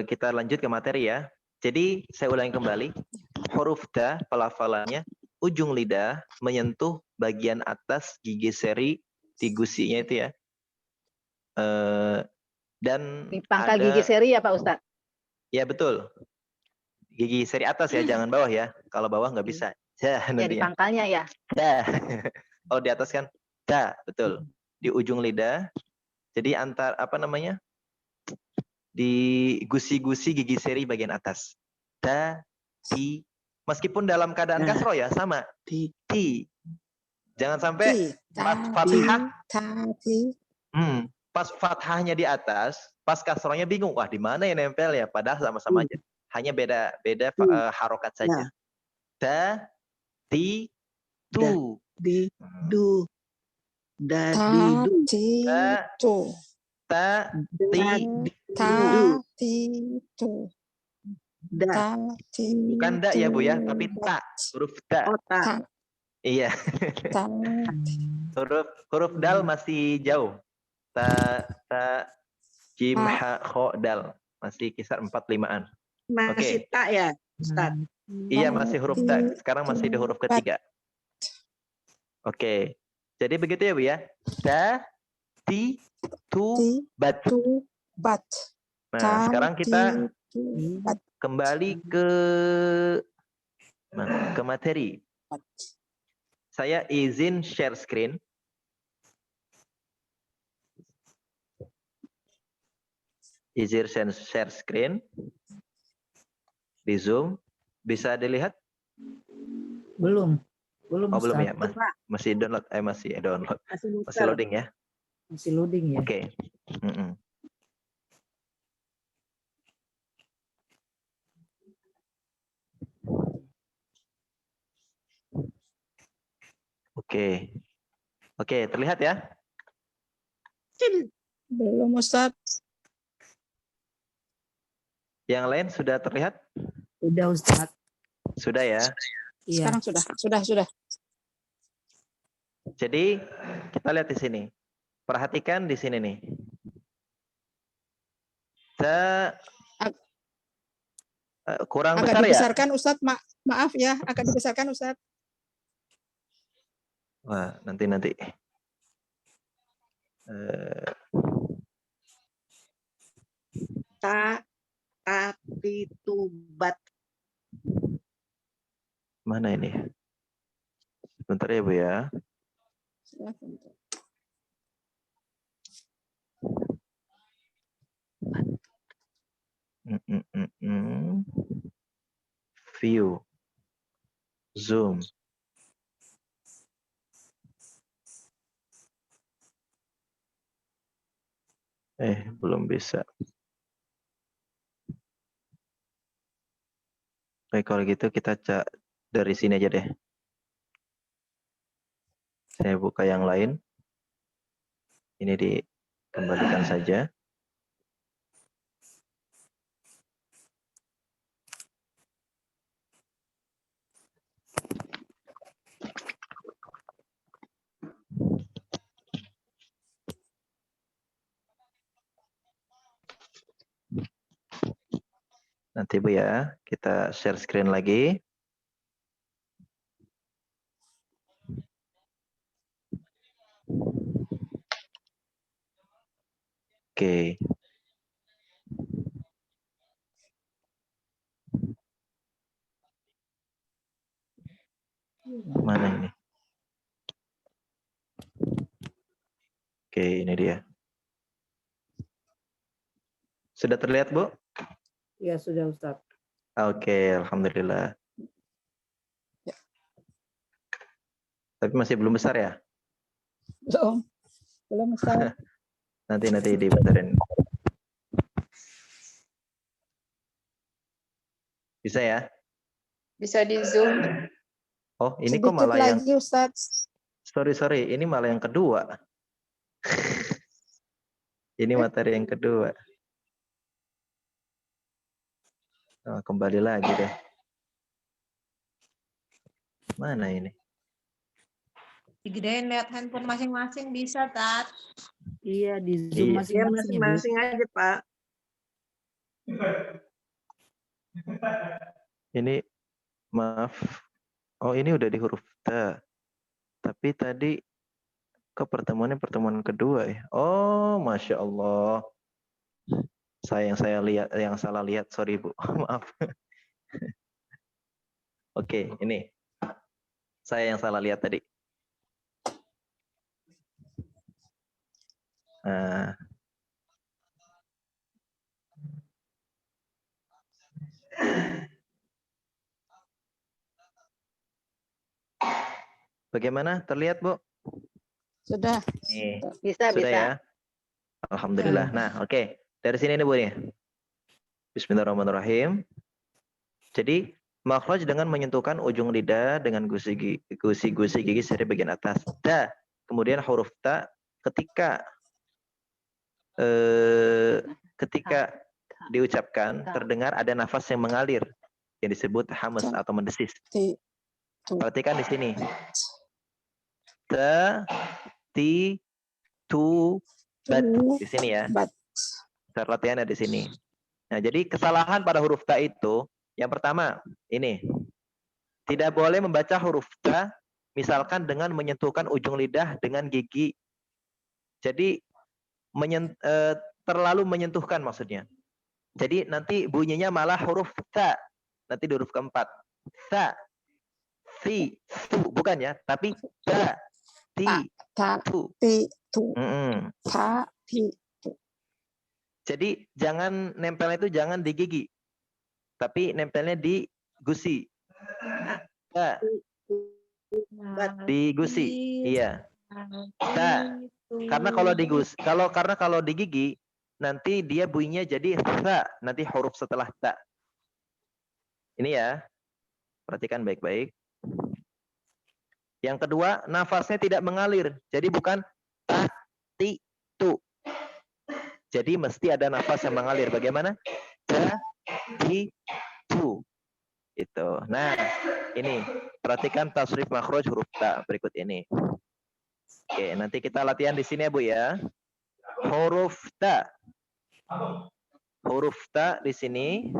kita lanjut ke materi ya. Jadi saya ulangi kembali, huruf da pelafalannya ujung lidah menyentuh bagian atas gigi seri di gusinya itu ya. Dan di pangkal ada, gigi seri ya Pak Ustadz? Ya betul. Gigi seri atas ya, jangan bawah ya. Kalau bawah nggak bisa. Ya di pangkalnya ya. Da. Kalau di atas kan da, betul. Di ujung lidah. Jadi di gusi-gusi gigi seri bagian atas. Da, ti. Meskipun dalam keadaan kasroh ya, sama. Ti. Jangan sampai Fatihah. pas fathahnya di atas, pas kasrohnya bingung. Wah, di mana yang nempel ya? Padahal sama-sama aja. Hanya beda harokat saja. Ta, ti, tu. Di, du. Da, di, du. Ta, ta, ti, Du. bukan da ya Bu ya, tapi ta, huruf ta. Oh, ta. Iya. huruf dal masih jauh. Ta, jim, ha, kho, dal. Masih kisar 4-5-an. Masih tak ya, Ustaz? Iya, masih huruf ta. Sekarang masih di huruf ketiga. Oke. Jadi begitu ya Bu ya. Ta, ti, tu, bat. Nah, sekarang kita kembali ke materi. Saya izin share screen. Izin share screen di Zoom. Bisa dilihat? Belum. Oh, belum Ustaz. ya? Masih download. Masih loading ya? Masih loading ya. Oke. Oke, terlihat ya? Belum Ustaz. Yang lain sudah terlihat? Udah Ustaz. Sudah ya? Iya. Sekarang sudah. Jadi kita lihat di sini. Perhatikan di sini nih. Kurang Agak besar ya? dibesarkan Ustaz, maaf ya, agak dibesarkan Ustaz. Wah, nanti. Ta, ti, tu, bat. Mana ini? Sebentar ya Bu ya. View. Zoom. Belum bisa. Oke, kalau gitu kita dari sini aja deh. Saya buka yang lain. Ini dikembalikan saja. Nanti Bu ya, kita share screen lagi. Oke. Mana ini? Oke, ini dia. Sudah terlihat, Bu? Iya, sudah Ustaz. Oke, alhamdulillah. Tapi masih belum besar ya? Belum Ustaz. Nanti dibesarin. Bisa ya? Bisa di Zoom. Oh, ini Sedikit kok malah lagi Ustaz. Sorry, ini malah yang kedua. Ini materi yang kedua. Oh, kembali lagi deh. Mana ini? Digedein lihat handphone masing-masing bisa, Tat. Iya, di Zoom Iya, masing-masing. masing-masing aja, Pak. Ini, maaf. Oh, ini udah di huruf ta. Tapi tadi pertemuan kedua ya. Oh, Masya Allah. Yang salah lihat, sorry Bu. Maaf. Oke, ini. Saya yang salah lihat tadi. Bagaimana? Terlihat, Bu? Sudah. Nih, Bisa. ya? Alhamdulillah. Nah, oke. Dari sini nih Bu nih. Bismillahirrahmanirrahim. Jadi makhraj dengan menyentuhkan ujung lidah dengan gusi gigi dari bagian atas. Da. Kemudian huruf ta ketika diucapkan terdengar ada nafas yang mengalir yang disebut hamas atau mendesis. Perhatikan di sini. Ta, ti, tu, bat. Di sini ya. Latihannya di sini. Nah, jadi kesalahan pada huruf ta itu yang pertama ini. Tidak boleh membaca huruf ta misalkan dengan menyentuhkan ujung lidah dengan gigi. Jadi terlalu menyentuhkan maksudnya. Jadi nanti bunyinya malah huruf ta. Nanti di huruf keempat. Ta, si, tu. Bukan ya, tapi ta, ti, tu. Ta, ti, tu. Jadi jangan nempelnya itu jangan di gigi. Tapi nempelnya di gusi. Ta. Di gusi. Iya. Ta. Karena kalau di gigi nanti dia bunyinya jadi ta, nanti huruf setelah ta. Ini ya. Perhatikan baik-baik. Yang kedua, nafasnya tidak mengalir. Jadi bukan ta, ti, tu. Jadi mesti ada nafas yang mengalir. Bagaimana? Ta, ti, tu. Itu. Nah, ini perhatikan tasrif makhraj huruf ta berikut ini. Oke, nanti kita latihan di sini ya Bu ya. Huruf ta. Huruf ta di sini.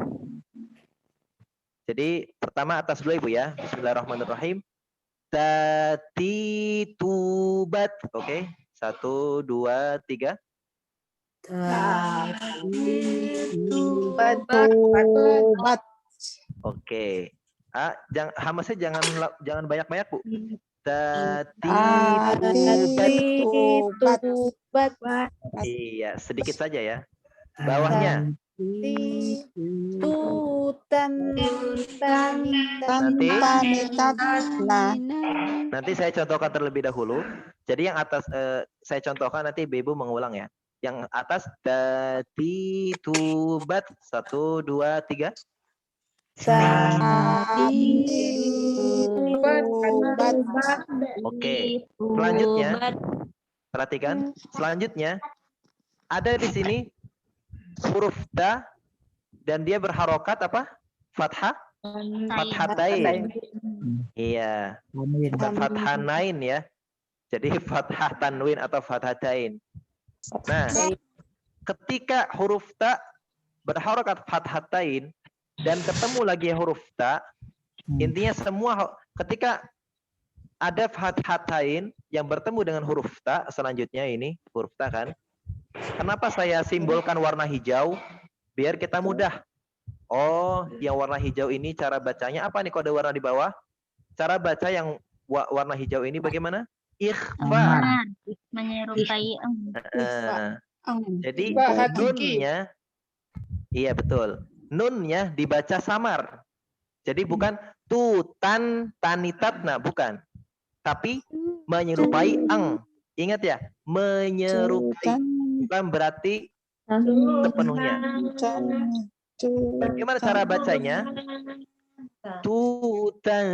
Jadi pertama atas dulu Ibu ya. Bismillahirrahmanirrahim. Ta, ti, tu, bat. Oke. 1, 2, 3. Ta, ti, tu, bat. Oke. Hamasnya jangan banyak-banyak Bu. Ta, ti, tu, bat. Iya, sedikit saja ya. Bawahnya. Nanti saya contohkan terlebih dahulu. Jadi yang atas saya contohkan nanti Ibu mengulang ya. Yang atas ti, tu, bat. 1, 2, 3. Oke. Selanjutnya perhatikan. Selanjutnya ada di sini huruf ta dan dia berharokat apa? Fathah? Fathatain. Iya. Bukan fathanain ya. Jadi fathah tanwin atau fathatain. Nah, ketika huruf ta berharokat fathatain dan ketemu lagi huruf ta, intinya semua ketika ada fathatain yang bertemu dengan huruf ta, selanjutnya ini huruf ta kan. Kenapa saya simbolkan warna hijau? Biar kita mudah. Oh, yang warna hijau ini cara bacanya apa nih kode warna di bawah? Cara baca yang warna hijau ini bagaimana? Ikhfa. Menyerupai Jadi nunnya, iya betul. Nunnya dibaca samar. Jadi bukan tutan tanitatna, bukan. Tapi menyerupai ang. Ingat ya, menyerupai. Bukan berarti sepenuhnya. Bagaimana cara bacanya? Tutan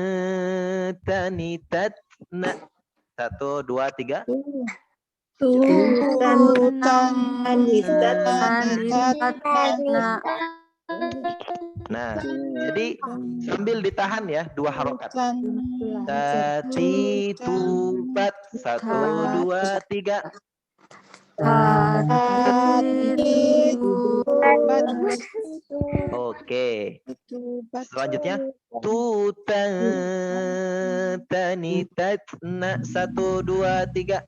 tanitatna. 1, 2, 3. Nah, jadi sambil ditahan ya 2 harokat. Tati, tubat. 1, 2, 3. Oke. Selanjutnya tutanitatna. 1, 2, 3.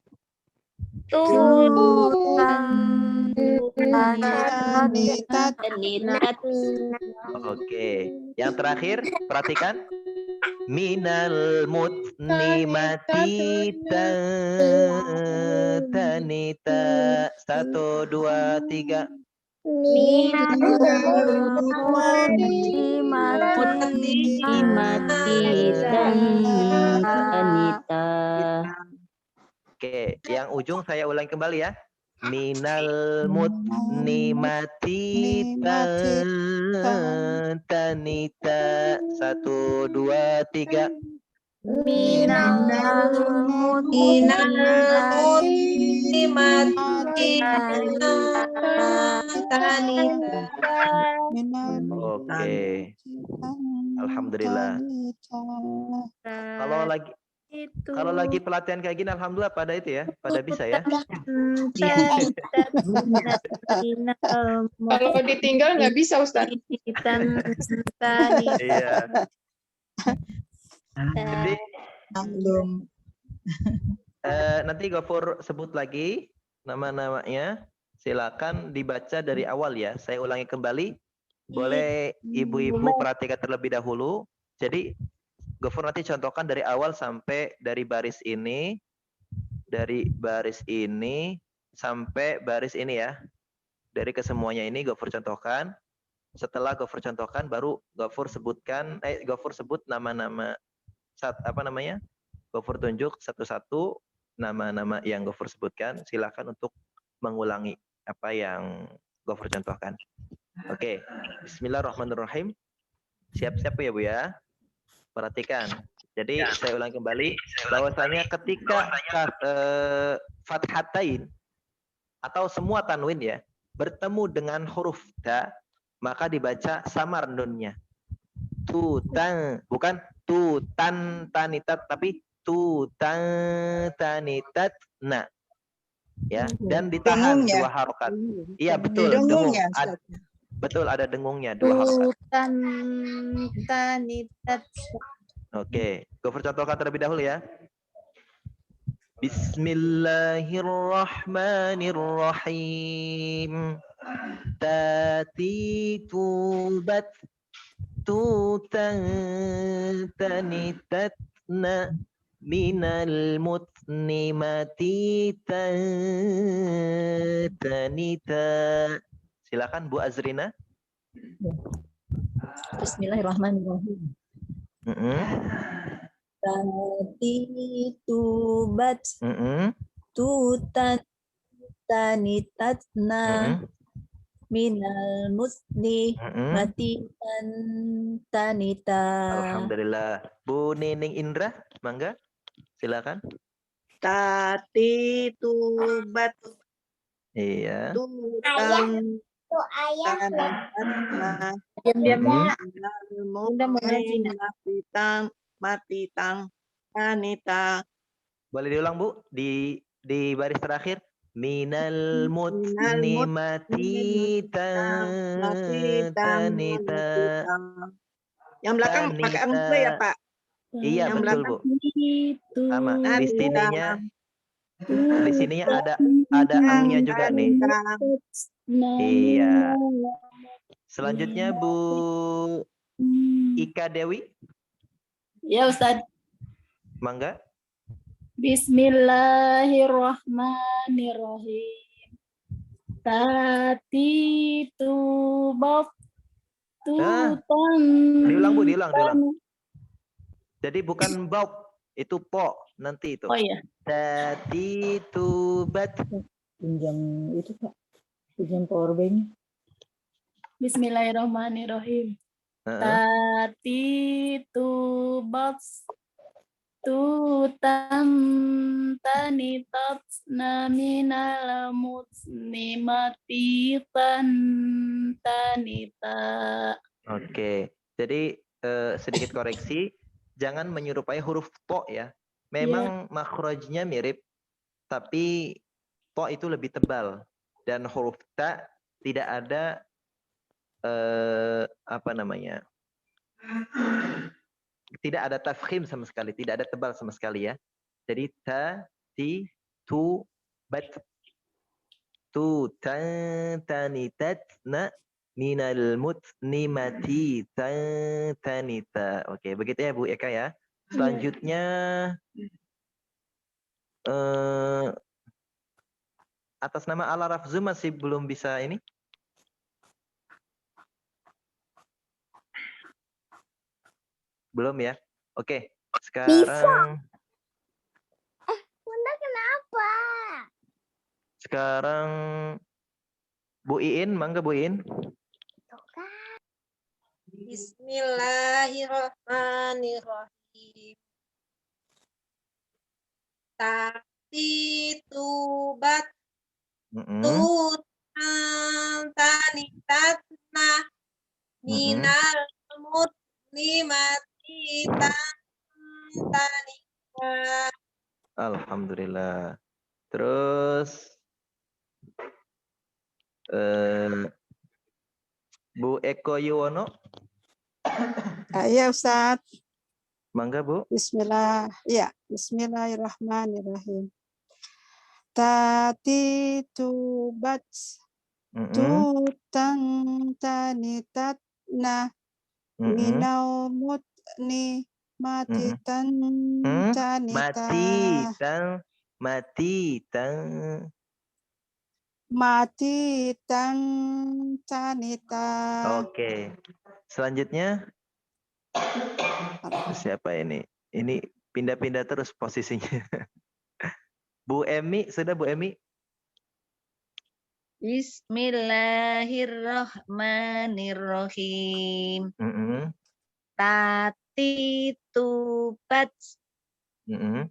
Oke. Yang terakhir perhatikan. Minal mutnimati tanita. 1, 2, 3. Oke, yang ujung saya ulangi kembali ya. minal mutnimati tanita. 1, 2, 3. Minal Oke. Alhamdulillah. Kalau lagi pelatihan kayak gini, alhamdulillah pada itu ya, pada bisa ya. Kalau ditinggal nggak bisa, Ustaz. Iya. Jadi nanti Gofur sebut lagi nama-namanya. Silakan dibaca dari awal ya. Saya ulangi kembali. Boleh ibu-ibu perhatikan terlebih dahulu. Jadi Gofur nanti contohkan dari awal sampai dari baris ini sampai baris ini ya. Dari kesemuanya ini Gofur contohkan. Setelah Gofur contohkan, baru Gofur sebut nama-nama Gofur tunjuk satu-satu nama-nama yang Gofur sebutkan. Silakan untuk mengulangi apa yang Gofur contohkan. Oke, Bismillahirrahmanirrahim. Siap-siap ya Bu ya. Perhatikan. Jadi saya ulang kembali bahwasanya ketika fathatain atau semua tanwin ya bertemu dengan huruf ta, maka dibaca samar nunnya. Bukan tutan tanitat, tapi tutan tanitat na. Ya, dan ditahan dua harokat. Iya betul, dengung. Betul, ada dengungnya 2 harokat. Oke, Gofur contohkan terlebih dahulu ya. Bismillahirrahmanirrahim. Tati tubat tutan tanitatna minal mutnimati tanita. Silakan Bu Azrina. Bismillahirrahmanirrahim. Tati tubat tutan tanitatna minal musni matitan tanita. Alhamdulillah. Bu Nining Indra, mangga. Silakan. Tati tubat Iya. tutan matitang tanita. Boleh diulang Bu di baris terakhir. Minal mutnimati tanita. Yang belakang pakai angsa ya Pak? Iya yang betul Bu. Sama. Di sininya ada angnya juga nih. Iya. Selanjutnya Bu Ika Dewi. Ya Ustaz. Mangga. Bismillahirrahmanirrahim. Tati tubab tutan. Diulang Bu, diulang. Jadi bukan bauk, itu po nanti itu. Oh iya. Tati tubat. Pinjam itu Pak. Pinjam powerbank. Bismillahirrahmanirrahim. Tati tubat tutan tanitat naminal mutnimati tanita. Oke, jadi sedikit koreksi, jangan menyerupai huruf po ya. Memang makhrajnya mirip, tapi po itu lebih tebal dan huruf ta tidak ada tidak ada tafkhim sama sekali, tidak ada tebal sama sekali ya. Jadi ta, ti, tu, bat, tu, tanitat, na, minal mutnimati, tanita. Oke, begitu ya Bu Eka ya. Selanjutnya atas nama Ala Rafzu masih belum bisa ini. Belum ya? Oke, sekarang. Bunda kenapa? Sekarang Bu Iin, mangga Bu Iin. Bismillahirrahmanirrahim. Tubat tanitatna minal mutlimati tanita. Alhamdulillah. Terus Bu Eko Yuwono, Ya Ustaz. mangga Bu. Bismillahirrahmanirrahim. Tati tubat tutang tanitatna minau mutni matitan tanita matitan tanita. Oke. Selanjutnya siapa ini? Ini pindah-pindah terus posisinya. Bu Emi, sudah Bu Emi? Bismillahirrahmanirrahim. Tati tubat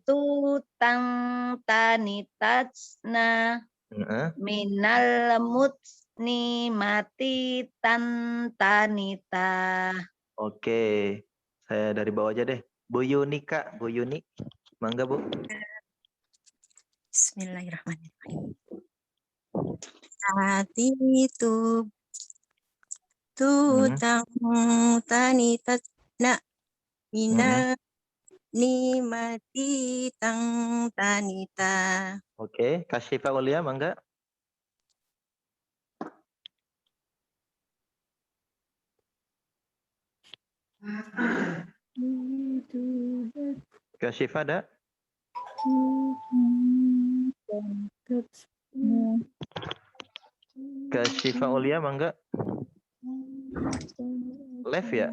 tutang tanitatna minal mutni mati tanita. Oke, saya dari bawah aja deh. Bu Yunika, Bu Yuni, mangga Bu. Bismillahirrahmanirrahim. Tati tutang tanitatna minal nimati tang tanita. Oke, Kasyifa Ulia, mangga. Kasyifa ada? Kasyifa Ulia, mangga. Live ya?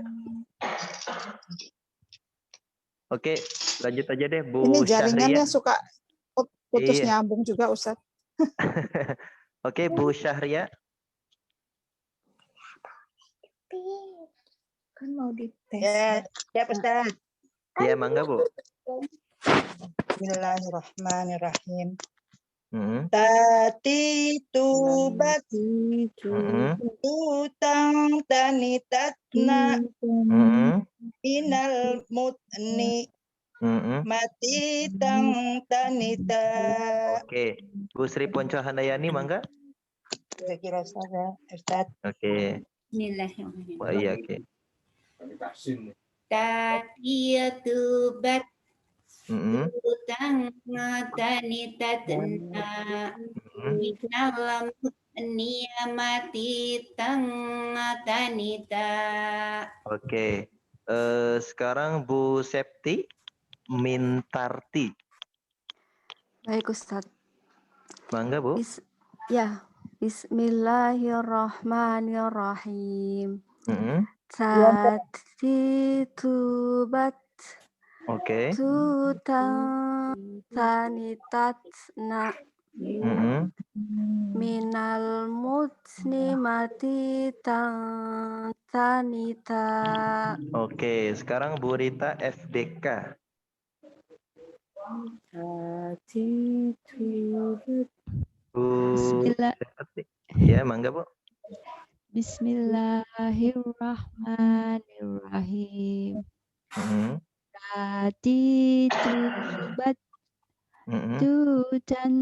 Oke, lanjut aja deh Bu Ini jaringannya Syahria. suka putus Iya. nyambung juga Ustaz. Oke, Bu Syahria. Kan mau dites. Ya, siap Ustaz. Iya, mangga Bu. Bismillahirrahmanirrahim. Tati tubat tutang tanitatna minal mutni mati tang tanita. Oke, Bu Sri Ponco Handayani, mangga. Kira-kira Ustaz. Oke. Bismillahirrahmanirrahim. Wah, iya, oke. Tubat tutang tanitatna minal mutni mati tanita. Oke. Sekarang Bu Septi Mintarti. Baik Ustaz. Mangga Bu. Bismillahirrahmanirrahim. Tati tubat tutang tanitatna minal mutni mati tang tanita. Oke, sekarang Bu Rita FDK. Bu ya, mangga Bu. Bismillahirrahmanirrahim. Tati tubat tutan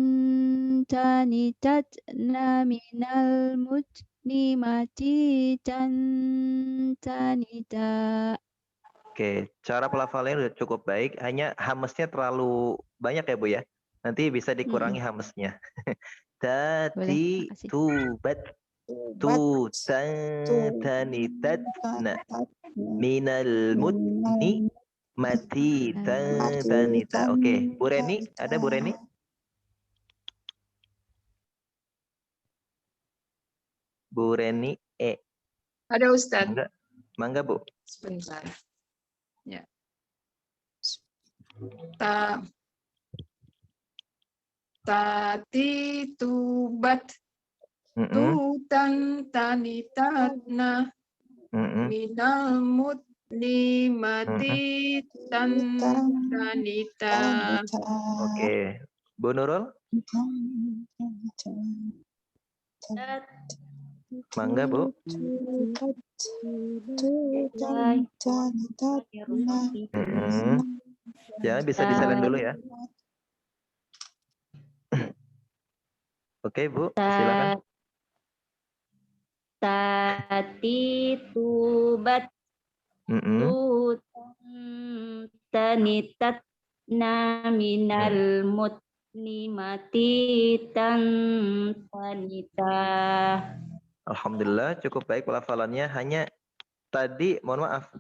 tanitatna minal mutni mati tanita. Oke, cara pelafalannya udah cukup baik, hanya hamesnya terlalu banyak ya Bu ya. Nanti bisa dikurangi hamesnya. Tati tubat tutang tanitatna minal mutni mati tanita. Oke, Bu Reni, ada Bu Reni? Bu Reni Ada Ustaz. Mangga Bu. Sebentar. Ya. Tati tubat tutan tanitatna minal mati tan tanita. Oke, Bu Nurul, mangga Bu. Ya, bisa disalin dulu ya. Oke Bu, silakan. Tati tubat tutan tanitat naminal mutnimati tan tanita. Alhamdulillah, cukup baik pelafalannya. Hanya tadi, mohon maaf,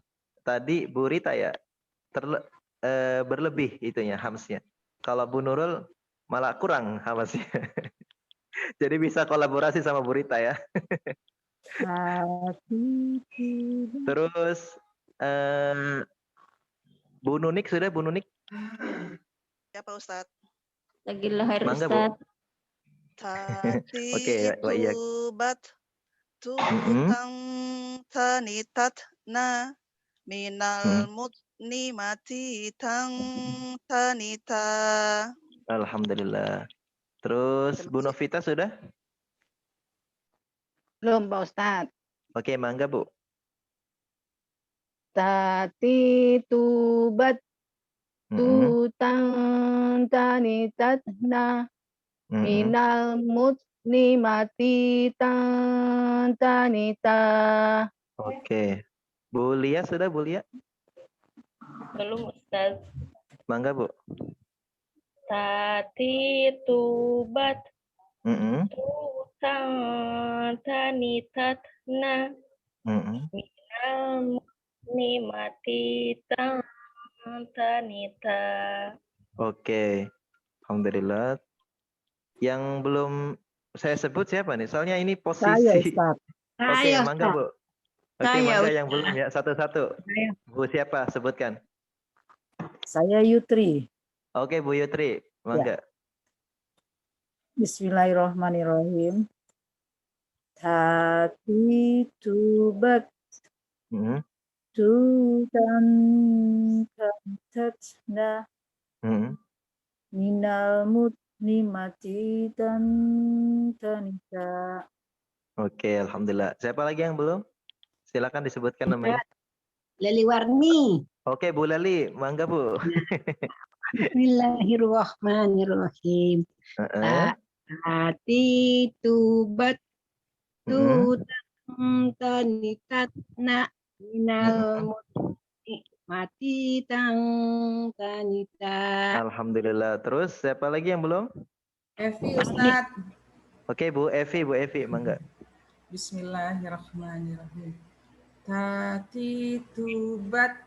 tadi Bu Rita ya, berlebih itunya, hamsnya. Kalau Bu Nurul malah kurang hamsnya. Jadi bisa kolaborasi sama Bu Rita ya. Terus Bu Nunik sudah, Bu Nunik? Ya Pak Ustadz. Lagi lahir Mangga, Bu. Ustaz. Tati Oke, Wa iya. tubat tutang tanitat na minal mutnimati tang tanita. Alhamdulillah. Terus Bu Novita sudah? Belum Pak Ustadz. Oke, mangga Bu. Tati tubat tutang tanitatna minal mutnimati tan tanita. Oke. Bu Lia sudah, Bu Lia? Belum Ustaz. Mangga Bu. Tati tubat tutang tanitatna minal mutnimati tan tanita. Oke. Alhamdulillah. Yang belum saya sebut siapa nih? Soalnya ini posisi. Saya, Ustaz. Oke, Saya, mangga Ustaz. Bu. Oke, Saya, mangga Ustaz. yang belum ya, satu-satu. Bu siapa? Sebutkan. Saya Yutri. Oke, Bu Yutri. Mangga. Bismillahirrahmanirrahim. Tati tubat tutan tatna minal mutnimati tan tanita. Oke, alhamdulillah. Siapa lagi yang belum? Silakan disebutkan namanya. Leli Warni. Oke, Bu Lali, mangga Bu. Bismillahirrahmanirrahim. Tati tubat tutang tanitatna minal mati tang tanita. Alhamdulillah. Terus siapa lagi yang belum? Evi Ustaz. Oke, Bu Evi, mangga. Bismillahirrahmanirrahim. Tati tubat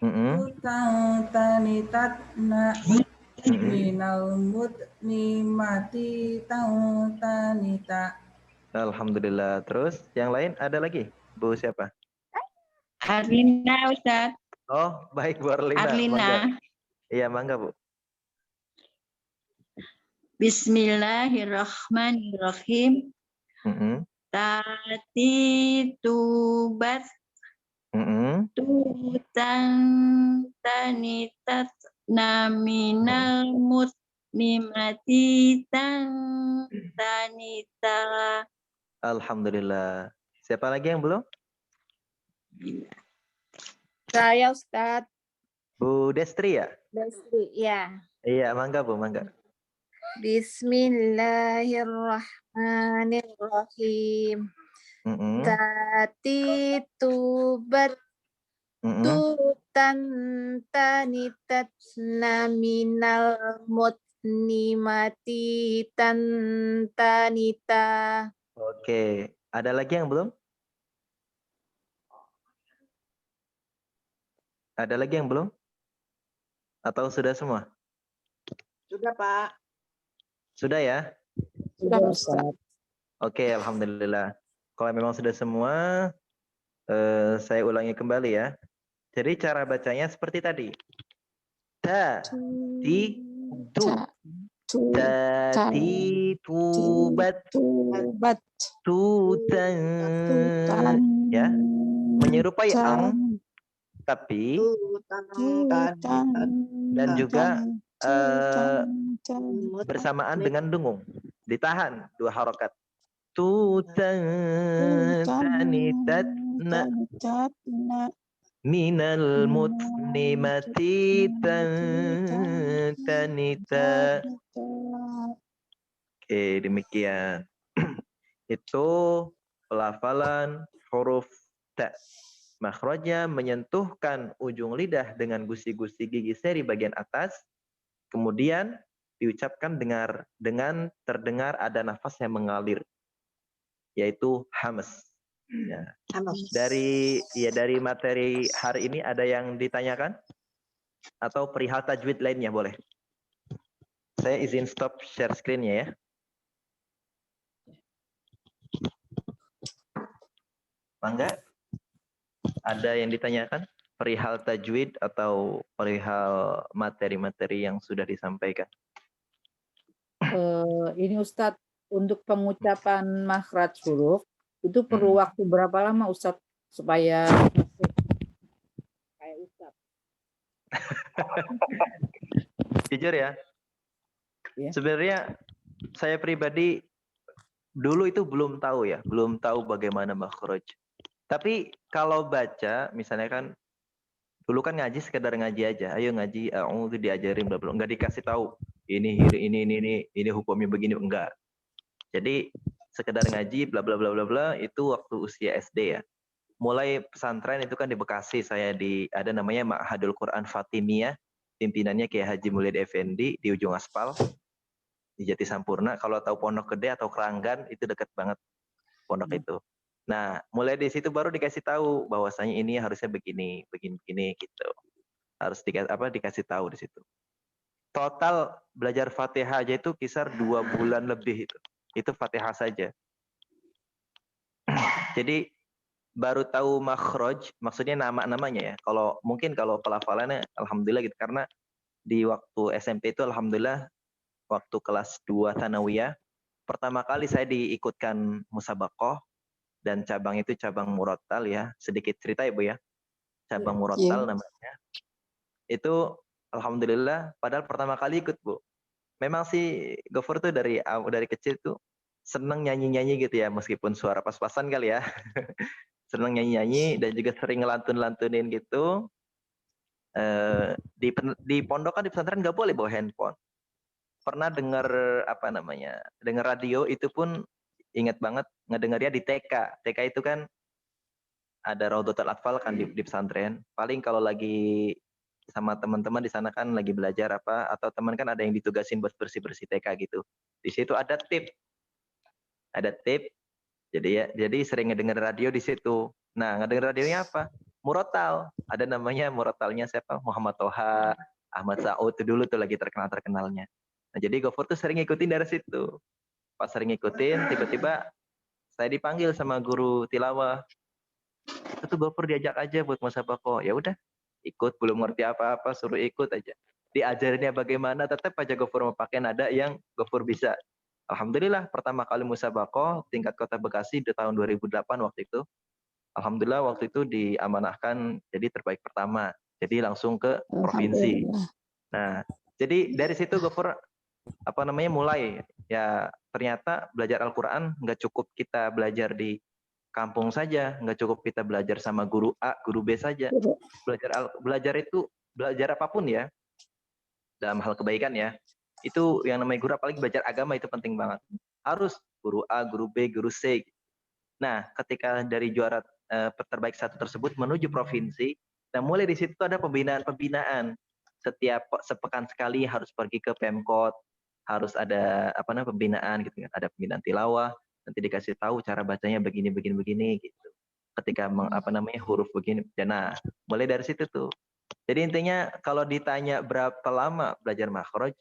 tutang tanitatna minal mutnimati tang tanita. Alhamdulillah. Terus yang lain ada lagi? Bu siapa? Arlina Ustaz. Oh, baik Bu Arlina. Arlina. Mangga. Iya, mangga Bu. Bismillahirrahmanirrahim. Tati tubat tutang tanitat naminal mutnimati tang tanita. Alhamdulillah. Siapa lagi yang belum? Saya Ustadz. Bu Destri ya? Destri, ya. Iya, mangga Bu, mangga. Bismillahirrahmanirrahim. Tati tubat tutan tanitat naminal mutnimati tan tanita. Oke, ada lagi yang belum? Ada lagi yang belum? Atau sudah semua? Sudah Pak. Sudah ya? Sudah, Ustaz. Oke, alhamdulillah. Kalau memang sudah semua, saya ulangi kembali ya. Jadi cara bacanya seperti tadi. Ta, ti, tu. Tati tubat tutan ya, menyerupai ang tapi dan juga bersamaan dengan dengung, ditahan 2 harokat. Tutan tanitatna minal mutnimati tanita. Oke, demikian. Itu pelafalan huruf ta. Makhrajnya menyentuhkan ujung lidah dengan gusi-gusi gigi seri bagian atas, kemudian diucapkan dengan terdengar ada nafas yang mengalir, yaitu hamas. Ya. Dari materi hari ini ada yang ditanyakan atau perihal tajwid lainnya boleh. Saya izin stop share screen-nya ya. Mangga, ada yang ditanyakan perihal tajwid atau perihal materi-materi yang sudah disampaikan? Ini Ustadz, untuk pengucapan makhraj huruf itu perlu waktu berapa lama Ustadz supaya kayak Ustadz? Jujur ya, sebenarnya saya pribadi dulu itu belum tahu bagaimana makhraj. Tapi kalau baca, misalnya kan dulu kan ngaji sekedar ngaji aja, ayo ngaji, itu diajarin bla bla, nggak dikasih tahu ini hukumnya begini, enggak. Jadi sekedar ngaji bla bla bla bla bla itu waktu usia SD ya. Mulai pesantren itu kan di Bekasi, saya ada namanya Ma'hadul Quran Fatimiyah, pimpinannya Kiai Haji Mulyad Effendi di ujung aspal di Jati Sampurna. Kalau tahu Pondok Gede atau Keranggan itu dekat banget pondok itu. Nah, mulai di situ baru dikasih tahu bahwasanya ini harusnya begini gitu. Harus dikasih tahu di situ. Total belajar Fatihah aja itu kisar 2 bulan lebih itu. Itu Fatihah saja. Jadi baru tahu makhraj, maksudnya nama-namanya ya. Kalau pelafalannya alhamdulillah gitu, karena di waktu SMP itu alhamdulillah waktu kelas 2 Tsanawiyah pertama kali saya diikutkan musabaqah, dan cabang itu cabang murattal ya. Sedikit cerita Ibu ya. Cabang murattal namanya. Itu alhamdulillah padahal pertama kali ikut, Bu. Memang sih Gofur tuh dari kecil tuh seneng nyanyi-nyanyi gitu ya, meskipun suara pas-pasan kali ya. Seneng nyanyi-nyanyi dan juga sering ngelantun-lantunin gitu. Di pondok kan di pesantren nggak boleh bawa handphone. Pernah dengar dengar radio itu pun ingat banget ngedengarnya di TK. TK itu kan ada Raudhatul Atfal kan di pesantren. Paling kalau lagi sama teman-teman di sana kan lagi belajar atau teman kan ada yang ditugasin buat bersih-bersih TK gitu. Di situ ada tip. Jadi sering ngedenger radio di situ. Nah, ngedenger radionya apa? Murattal. Ada namanya murattalnya siapa? Muhammad Toha, Ahmad Sa'ud itu dulu tuh lagi terkenalnya. Nah, jadi Gofur tuh sering ngikutin dari situ. Pas sering ngikutin, tiba-tiba saya dipanggil sama guru tilawah. Itu tuh Gofur diajak aja buat musabaqah. Ya udah, ikut, belum ngerti apa-apa, suruh ikut aja. Diajarinnya bagaimana, tetap aja Gofur mau pakai nada yang Gofur bisa. Alhamdulillah pertama kali musabaqah tingkat Kota Bekasi di tahun 2008 waktu itu. Alhamdulillah waktu itu diamanahkan jadi terbaik pertama. Jadi langsung ke provinsi. Nah, jadi dari situ Gofur mulai ya, ternyata belajar Al-Qur'an nggak cukup kita belajar di kampung saja, nggak cukup kita belajar sama guru A, guru B saja. Belajar apapun ya, dalam hal kebaikan ya, itu yang namanya guru, apalagi belajar agama itu penting banget. Harus guru A, guru B, guru C. Nah, ketika dari juara terbaik 1 tersebut menuju provinsi, nah mulai di situ ada pembinaan. Setiap sepekan sekali harus pergi ke Pemkot, harus ada pembinaan gitu kan. Ada pembinaan tilawah, nanti dikasih tahu cara bacanya begini gitu. Ketika huruf begini. Nah, mulai dari situ tuh. Jadi intinya kalau ditanya berapa lama belajar makhraj,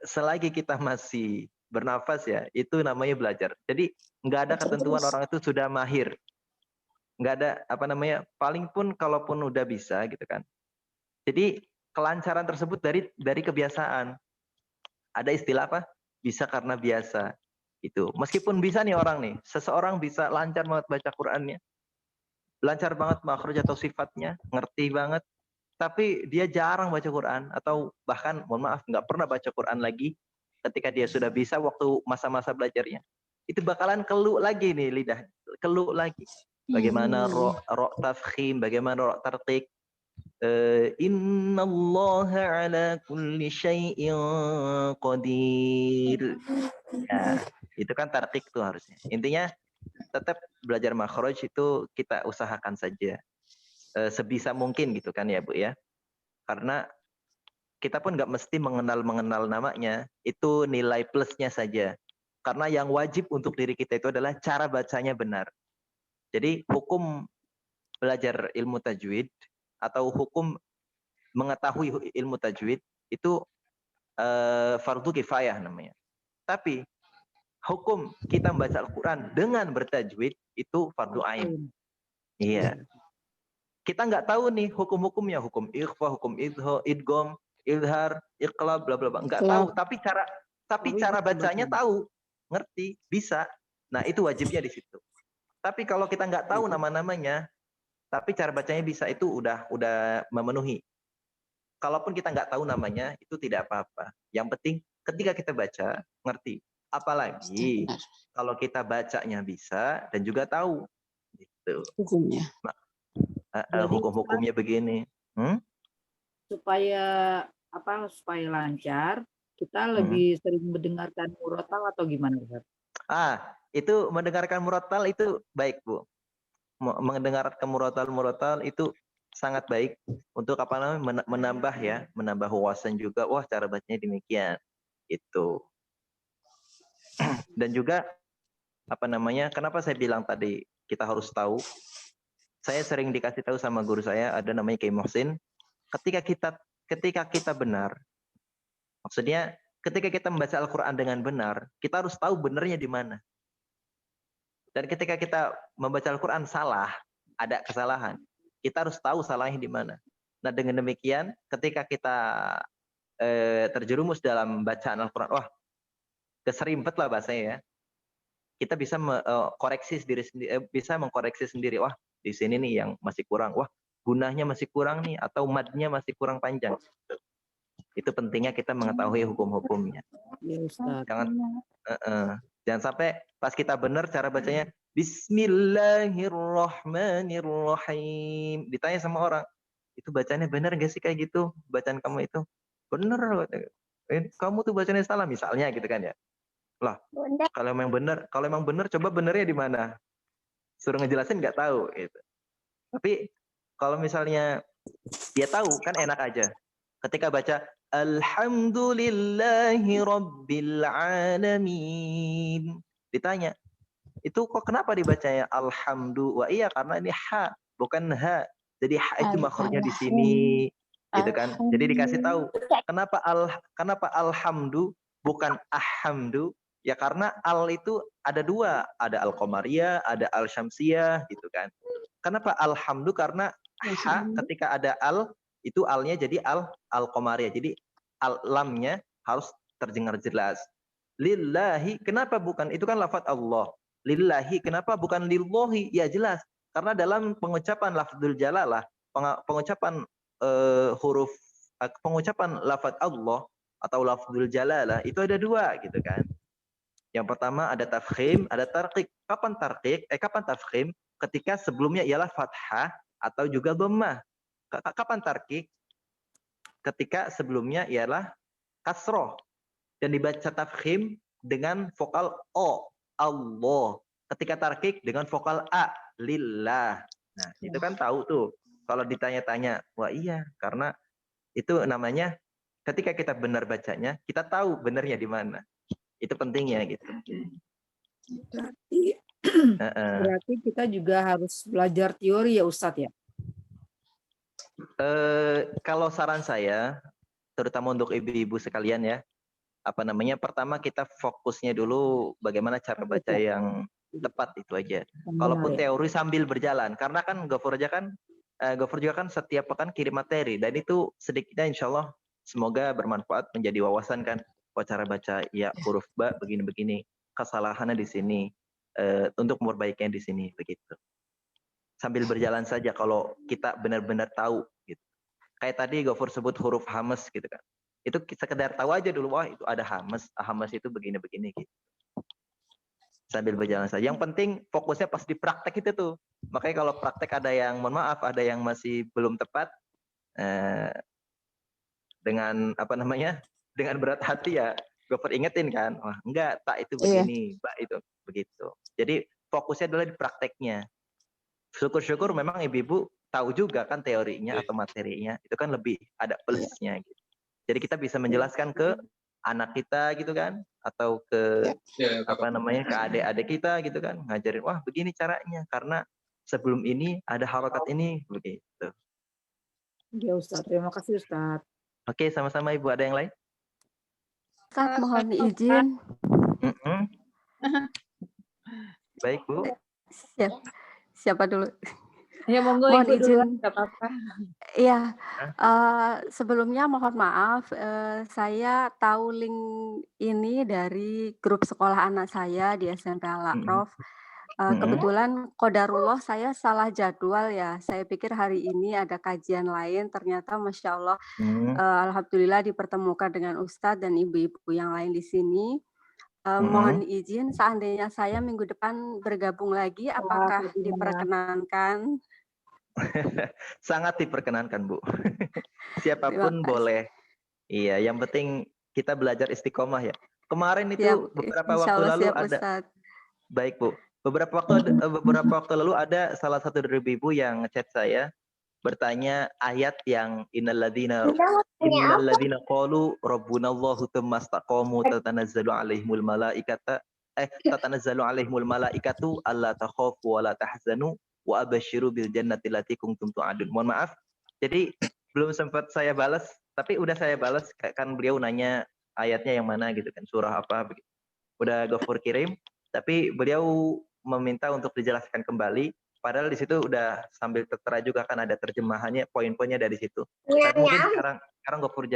selagi kita masih bernafas ya, itu namanya belajar. Jadi nggak ada ketentuan orang itu sudah mahir. Nggak ada paling pun kalaupun udah bisa gitu kan. Jadi kelancaran tersebut dari kebiasaan. Ada istilah apa? Bisa karena biasa. Itu. Meskipun bisa nih orang nih, seseorang bisa lancar banget baca Qur'annya, lancar banget makhraj atau sifatnya, ngerti banget, tapi dia jarang baca Quran atau bahkan mohon maaf nggak pernah baca Quran lagi ketika dia sudah bisa waktu masa-masa belajarnya, itu bakalan keluh lagi nih lidah, keluh lagi. Bagaimana ro tafkhim, bagaimana ro tarqiq. Innallaha ala kulli syai'in qadir. Ya, itu kan tarqiq tuh harusnya. Intinya tetap belajar makhraj itu kita usahakan saja sebisa mungkin gitu kan ya Bu ya, karena kita pun nggak mesti mengenal namanya, itu nilai plusnya saja, karena yang wajib untuk diri kita itu adalah cara bacanya benar. Jadi hukum belajar ilmu tajwid atau hukum mengetahui ilmu tajwid itu fardu kifayah namanya, tapi hukum kita membaca Al-Quran dengan bertajwid itu fardu ain. Iya. Kita nggak tahu nih hukum-hukumnya, hukum ikhfa, hukum idgham, izhar, iqlab, bla bla bla. Nggak tahu, tapi cara bacanya tahu, ngerti, bisa. Nah, itu wajibnya di situ. Tapi kalau kita nggak tahu nama-namanya, tapi cara bacanya bisa, itu udah memenuhi. Kalaupun kita nggak tahu namanya, itu tidak apa-apa. Yang penting ketika kita baca, ngerti. Apalagi kalau kita bacanya bisa dan juga tahu gitu. Hukumnya. Hukum-hukumnya begini. Supaya lancar, kita lebih sering mendengarkan murotal atau gimana, Ustaz? Itu mendengarkan murotal itu baik, Bu. Mendengarkan murotal itu sangat baik untuk menambah wawasan juga. Wah, cara bacanya demikian. Itu. Dan juga kenapa saya bilang tadi kita harus tahu, saya sering dikasih tahu sama guru saya, ada namanya Kiai Muhsin, ketika kita benar, maksudnya ketika kita membaca Al-Quran dengan benar, kita harus tahu benarnya di mana. Dan ketika kita membaca Al-Quran salah, ada kesalahan, kita harus tahu salahnya di mana. Nah, dengan demikian ketika kita terjerumus dalam bacaan Al-Quran, wah, keserimpet lah bahasanya ya, kita bisa mengkoreksi sendiri. Wah, di sini nih yang masih kurang. Wah, gunahnya masih kurang nih, atau madnya masih kurang panjang. Itu pentingnya kita mengetahui hukum-hukumnya. Ya, Ustaz. Jangan sampai pas kita benar cara bacanya Bismillahirrahmanirrahim, ditanya sama orang, itu bacanya benar nggak sih kayak gitu? Bacaan kamu itu benar? Kamu tuh bacanya salah misalnya gitu kan ya. Lah, kalau emang benar, coba benernya di mana? Suruh ngejelasin nggak tahu gitu. Tapi kalau misalnya dia tahu kan enak aja. Ketika baca Alhamdulillahi Rabbil Alamin, ditanya, itu kok kenapa dibacanya Alhamdu? Wah iya, karena ini ha, bukan ha. Jadi ha itu makhrajnya di sini, gitu kan. Jadi dikasih tahu kenapa Alhamdu bukan Ahamdu. Ya karena al itu ada dua, ada al-qamariyah, ada al-syamsiyah gitu kan. Kenapa alhamdu? Karena ha ketika ada al, itu alnya jadi al-qamariyah. Jadi lamnya harus terdengar jelas. Lillahi, kenapa bukan? Itu kan lafaz Allah. Lillahi, kenapa bukan lillahi? Ya jelas. Karena dalam pengucapan lafzul jalalah, pengucapan pengucapan lafaz Allah atau lafzul jalalah itu ada dua gitu kan. Yang pertama ada tafkhim, ada tarqiq. Kapan tarqiq? Kapan tafkhim? Ketika sebelumnya ialah fathah atau juga dhammah. Kapan tarqiq? Ketika sebelumnya ialah kasroh dan dibaca tafkhim dengan vokal o, Allah. Ketika tarqiq dengan vokal a, lillah. Nah, itu kan tahu tuh. Kalau ditanya-tanya, wah iya, karena itu namanya ketika kita benar bacanya, kita tahu benarnya di mana. Itu pentingnya gitu. Berarti kita juga harus belajar teori ya Ustadz ya? Kalau saran saya, terutama untuk ibu-ibu sekalian ya, pertama kita fokusnya dulu bagaimana cara baca yang tepat, itu aja. Kalaupun teori sambil berjalan, karena kan Gofur juga kan setiap pekan kirim materi, dan itu sedikitnya insya Allah semoga bermanfaat menjadi wawasan kan. cara baca ya huruf ba begini-begini, kesalahannya di sini, untuk memperbaikinya di sini begitu. Sambil berjalan saja kalau kita benar-benar tahu gitu. Kayak tadi Gofur sebut huruf hamas gitu kan. Itu sekedar tahu aja dulu, wah itu ada hamas itu begini-begini gitu. Sambil berjalan saja. Yang penting fokusnya pas di praktek itu tuh. Makanya kalau praktek ada yang mohon maaf, ada yang masih belum tepat, dengan apa namanya, dengan berat hati ya Gofur ingetin kan, wah enggak, tak itu begini, mbak itu begitu. Jadi fokusnya adalah di prakteknya. Syukur-syukur memang ibu-ibu tahu juga kan teorinya atau materinya, itu kan lebih ada plusnya gitu. Jadi kita bisa menjelaskan ke anak kita gitu kan, atau ke apa namanya, ke adik-adik kita gitu kan, ngajarin wah begini caranya karena sebelum ini ada harokat ini begitu. Ya Ustaz, terima kasih Ustaz. Oke, sama-sama Ibu. Ada yang lain? Ustaz, mohon izin. Baik Bu. Siapa dulu? Ya monggo Mohon Ibu izin. dulu, nggak apa-apa. Iya, sebelumnya mohon maaf, saya tahu link ini dari grup sekolah anak saya di SMP Al-A'raf. Kebetulan qadarullah saya salah jadwal ya. Saya pikir hari ini ada kajian lain, ternyata Masya Allah, alhamdulillah dipertemukan dengan Ustadz dan ibu-ibu yang lain di sini. Mohon izin, seandainya saya minggu depan bergabung lagi, apakah diperkenankan? Sangat diperkenankan Bu. Siapapun boleh. Iya, yang penting kita belajar istiqomah ya. Kemarin itu Siap, beberapa insya waktu Allah lalu siap, ada. Ustadz. Baik Bu. Beberapa waktu lalu ada salah satu dari ibu yang ngechat saya bertanya ayat yang innalladzina qalu rabbunallahu tsumma istaqamu tatanazzalu alaihimul malaikatu alla takhafu wa la tahzanu wa abasyiru bil jannati allati kuntum tu'adun. Mohon maaf. Jadi belum sempat saya balas, tapi udah saya balas kan beliau nanya ayatnya yang mana gitu kan, surah apa begitu. Udah Gofur kirim, tapi beliau meminta untuk dijelaskan kembali. Padahal di situ udah sambil tertera juga kan ada terjemahannya, poin-poinnya dari situ. Tapi mungkin sekarang Gofur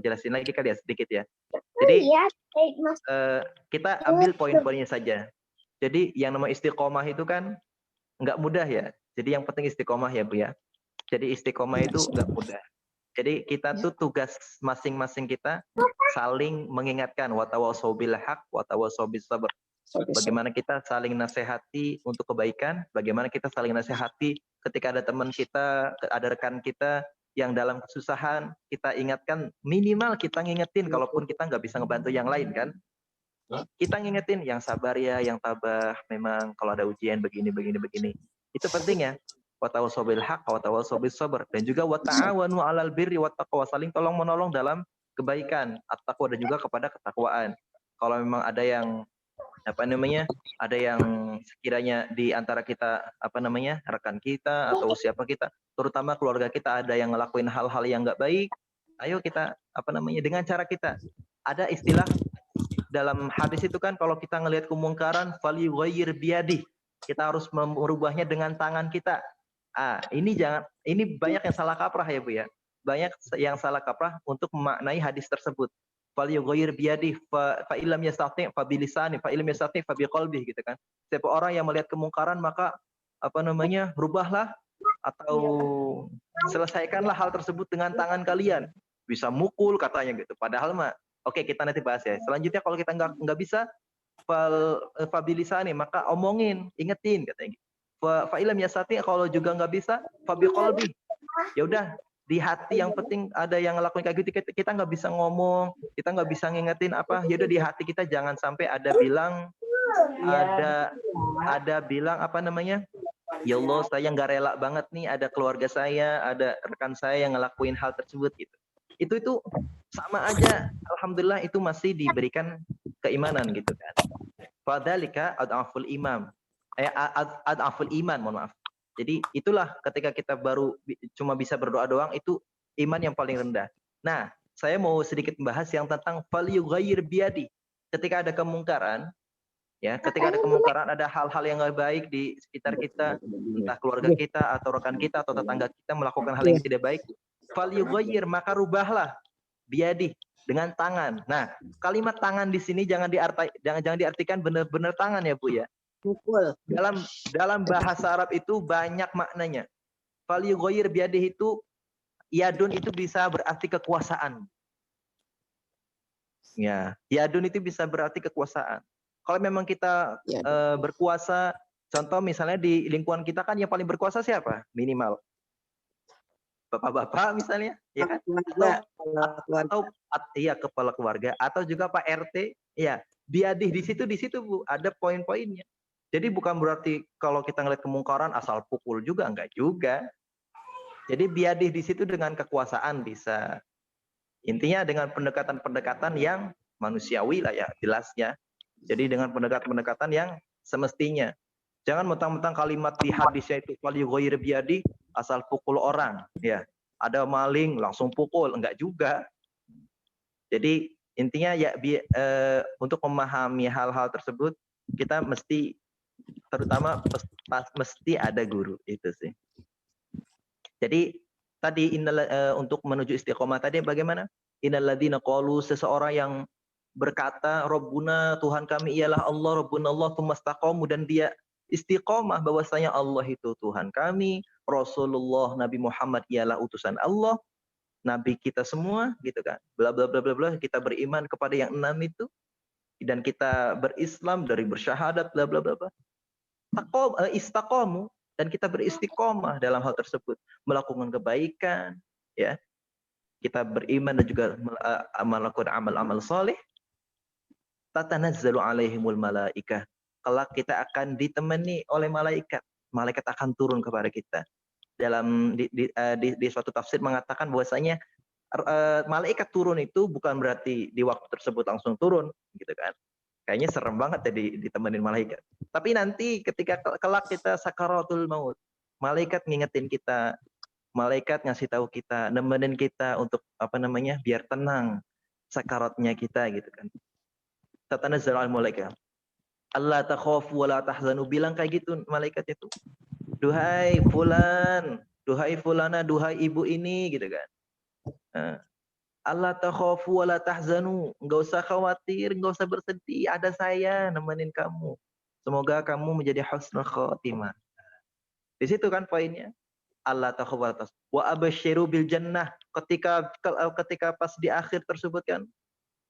jelasin lagi kali ya sedikit ya. Jadi kita ambil poin-poinnya saja. Jadi yang namanya istiqomah itu kan nggak mudah ya. Jadi yang penting istiqomah ya Bu ya. Jadi istiqomah itu nggak mudah. Jadi kita tuh tugas masing-masing kita saling mengingatkan watawasau bil haq watawasau bis sabr. Bagaimana kita saling nasihati untuk kebaikan, bagaimana kita saling nasihati ketika ada teman kita, ada rekan kita yang dalam kesusahan, kita ingatkan, minimal kita ngingetin, kalaupun kita nggak bisa ngebantu yang lain kan, kita ngingetin yang sabar ya, yang tabah, memang kalau ada ujian begini, itu penting ya. Watawasau bil haq watawasau bis sabr, dan juga wata'awanu 'alal birri wattaqwa, saling tolong menolong dalam kebaikan, at-taqwa, dan juga kepada ketakwaan. Kalau memang ada yang ada yang sekiranya di antara kita rekan kita atau siapa kita, terutama keluarga kita, ada yang ngelakuin hal-hal yang nggak baik, ayo kita dengan cara kita. Ada istilah dalam hadis itu kan, kalau kita ngelihat kemungkaran falyughayyir biyadih, kita harus merubahnya dengan tangan kita. Ini banyak yang salah kaprah ya Bu ya, banyak yang salah kaprah untuk memaknai hadis tersebut. Falyughayyir biyadih fa illam yastati' fa bilisani fa illam yastati' fa biqalbih gitu kan. Setiap orang yang melihat kemungkaran maka rubahlah atau selesaikanlah hal tersebut dengan tangan kalian. Bisa mukul katanya gitu. Padahal oke, kita nanti bahas ya. Selanjutnya kalau kita nggak bisa fa bilisani, maka omongin, ingetin katanya gitu. Fa illam yastati', kalau juga nggak bisa fa biqalbih. Ya udah, di hati yang penting ada yang ngelakuin kayak gitu, kita nggak bisa ngomong, kita nggak bisa ngingetin apa, yaudah di hati kita jangan sampai ada bilang ya Allah saya nggak rela banget nih ada keluarga saya, ada rekan saya yang ngelakuin hal tersebut gitu. Itu sama aja, alhamdulillah itu masih diberikan keimanan gitu kan. Fadzalika ad'aful iman, mohon maaf. Jadi itulah ketika kita baru cuma bisa berdoa doang, itu iman yang paling rendah. Nah, saya mau sedikit membahas yang tentang falyughayyir biyadi. Ketika ada kemungkaran, ya, ketika ada kemungkaran, ada hal-hal yang nggak baik di sekitar kita, entah keluarga kita atau rekan kita atau tetangga kita melakukan hal yang tidak baik, falyughayyir, maka rubahlah biyadi dengan tangan. Nah, kalimat tangan di sini jangan diartikan benar-benar tangan ya Bu ya. Pukul. Dalam bahasa Arab itu banyak maknanya. Falyughayyir biyadihi itu yadun itu bisa berarti kekuasaan. Ya, yadun itu bisa berarti kekuasaan. Kalau memang kita berkuasa, contoh misalnya di lingkungan kita kan yang paling berkuasa siapa? Minimal bapak-bapak misalnya, ya kan? Atau iya kepala keluarga atau juga Pak RT, ya. Biadih di situ Bu, ada poin-poinnya. Jadi bukan berarti kalau kita ngeliat kemungkaran asal pukul juga, enggak juga. Jadi biadih di situ dengan kekuasaan bisa. Intinya dengan pendekatan-pendekatan yang manusiawi lah ya, jelasnya. Jadi dengan pendekatan-pendekatan yang semestinya. Jangan mentang-mentang kalimat di hadisnya itu falyughayyir biyadi asal pukul orang, ya. Ada maling langsung pukul, enggak juga. Jadi intinya ya untuk memahami hal-hal tersebut kita mesti terutama mesti ada guru itu sih. Jadi tadi untuk menuju istiqomah tadi bagaimana? Innalladzina qalu, seseorang yang berkata Rabbuna, Tuhan kami ialah Allah, Rabbuna Allah, tsumastaqamu, dan dia istiqomah bahwasanya Allah itu Tuhan kami, Rasulullah Nabi Muhammad ialah utusan Allah, nabi kita semua gitu kan. Bla bla bla bla bla, kita beriman kepada yang 6 itu dan kita berislam dari bersyahadat bla bla bla bla. Istaqamu, dan kita beristiqomah dalam hal tersebut, melakukan kebaikan, ya. Kita beriman dan juga melakukan amal-amal saleh. Tatanazzalu alaihimul malaikah. Kelak kita akan ditemani oleh malaikat. Malaikat akan turun kepada kita. Dalam di suatu tafsir mengatakan bahwasanya malaikat turun itu bukan berarti di waktu tersebut langsung turun, gitu kan. Kayaknya serem banget ya ditemenin malaikat. Tapi nanti ketika kelak kita sakaratul maut, malaikat ngingetin kita, malaikat ngasih tahu kita, nemenin kita untuk biar tenang sakaratnya kita, gitu kan. Tatanazzalu al malaikah. Allah takhafu wa la tahzanu, bilang kayak gitu malaikat itu. Duhai fulan, duhai fulana, duhai ibu ini, gitu kan. Allah takhafu wa la tahzanu, enggak usah khawatir, enggak usah bersedih, ada saya nemenin kamu. Semoga kamu menjadi husnul khotimah. Di situ kan poinnya. Allah takhafu wa abasyiru bil jannah, ketika pas di akhir tersebut kan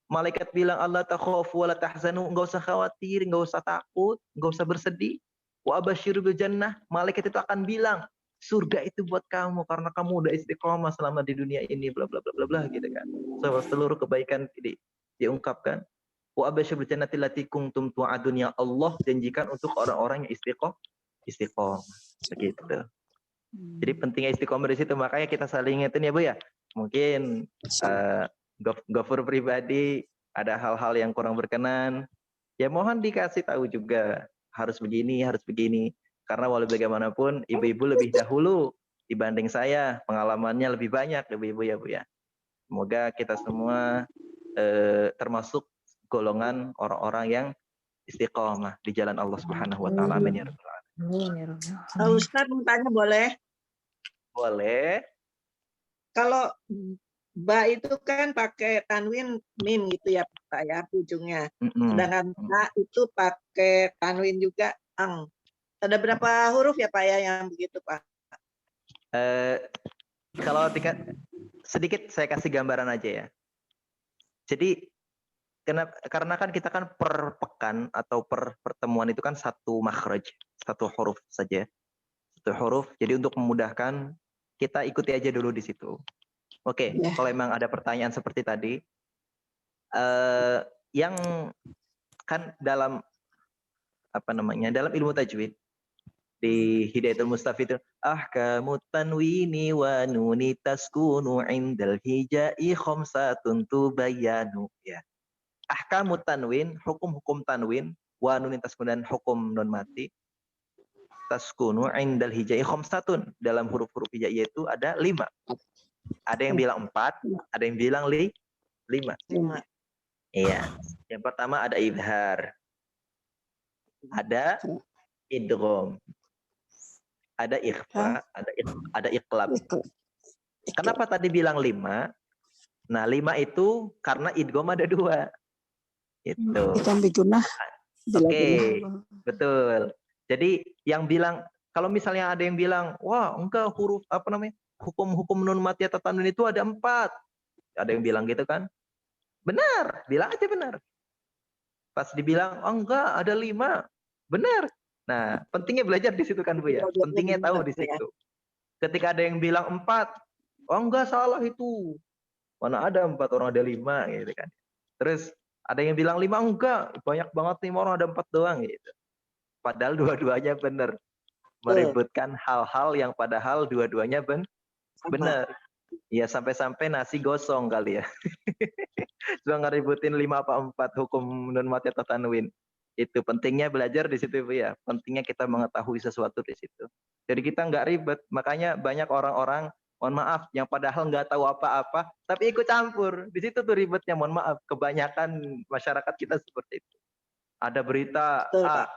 malaikat bilang Allah takhafu wa la tahzanu, enggak usah khawatir, enggak usah takut, enggak usah bersedih. Wa abasyiru bil jannah, malaikat itu akan bilang surga itu buat kamu karena kamu udah istiqomah selama di dunia ini, bla bla bla bla bla, gitu kan. Seluruh kebaikan diungkapkan. Wa abasyiru bil jannati allati kuntum tu'adun, yang Allah janjikan untuk orang-orang yang istiqomah. Begitu. Jadi pentingnya istiqomah di situ, makanya kita saling ingetin ya Bu ya. Mungkin Gofur pribadi ada hal-hal yang kurang berkenan, ya mohon dikasih tahu juga, harus begini, harus begini. Karena walau bagaimanapun ibu-ibu lebih dahulu dibanding saya, pengalamannya lebih banyak ibu-ibu ya Bu ya. Semoga kita semua termasuk golongan orang-orang yang istiqomah di jalan Allah Subhanahu wa taala. Amin ya rabbal alamin. Ustaz mau tanya boleh? Boleh. Kalau ba itu kan pakai tanwin mim gitu ya Pak ya, ujungnya. Sedangkan ba itu pakai tanwin juga ang. Ada berapa huruf ya Pak ya yang begitu Pak? Kalau sedikit saya kasih gambaran aja ya. Jadi karena kan kita kan per pekan atau per pertemuan itu kan satu makhraj, satu huruf saja. Satu huruf. Jadi untuk memudahkan kita ikuti aja dulu di situ. Oke, kalau memang ada pertanyaan seperti tadi, yang kan dalam dalam ilmu tajwid di Hidayatul Mustafid itu ahkamut tanwini wa nuni taskunu indal hijai khamsatun tubayyanu, ya. Ahkamut tanwin, hukum-hukum tanwin, wa nuni taskun, dan hukum nun mati, taskunu indal hijai khamsatun, dalam huruf-huruf hijai itu ada 5. Ada yang bilang 4, ada yang bilang 5. Iya. Yang pertama ada idhar, ada idgham, ada ikhfa, ada iqlab. Kenapa tadi bilang 5? Nah, 5 itu karena idgham ada 2. Itu. Idgham bigunah. Oke, betul. Jadi yang bilang, kalau misalnya ada yang bilang, wah enggak huruf apa namanya, hukum-hukum nun mati atau tanwin itu ada 4. Ada yang bilang gitu kan? Benar, bilang aja benar. Pas dibilang, oh enggak ada 5. Benar. Nah, pentingnya belajar di situ kan Bu ya. Pentingnya tahu di situ. Ketika ada yang bilang 4, oh enggak salah itu. Mana ada 4 orang ada 5 gitu kan. Terus ada yang bilang 5 enggak, banyak banget nih orang ada 4 doang gitu. Padahal dua-duanya benar. Meributkan hal-hal yang padahal dua-duanya benar. Ya sampai-sampai nasi gosong kali ya. Cuma ngeributin 5 apa 4 hukum nun mati atau tanwin. Itu pentingnya belajar di situ Bu ya. Pentingnya kita mengetahui sesuatu di situ. Jadi kita nggak ribet. Makanya banyak orang-orang, mohon maaf, yang padahal nggak tahu apa-apa, tapi ikut campur. Di situ tuh ribetnya, mohon maaf. Kebanyakan masyarakat kita seperti itu. Ada berita A.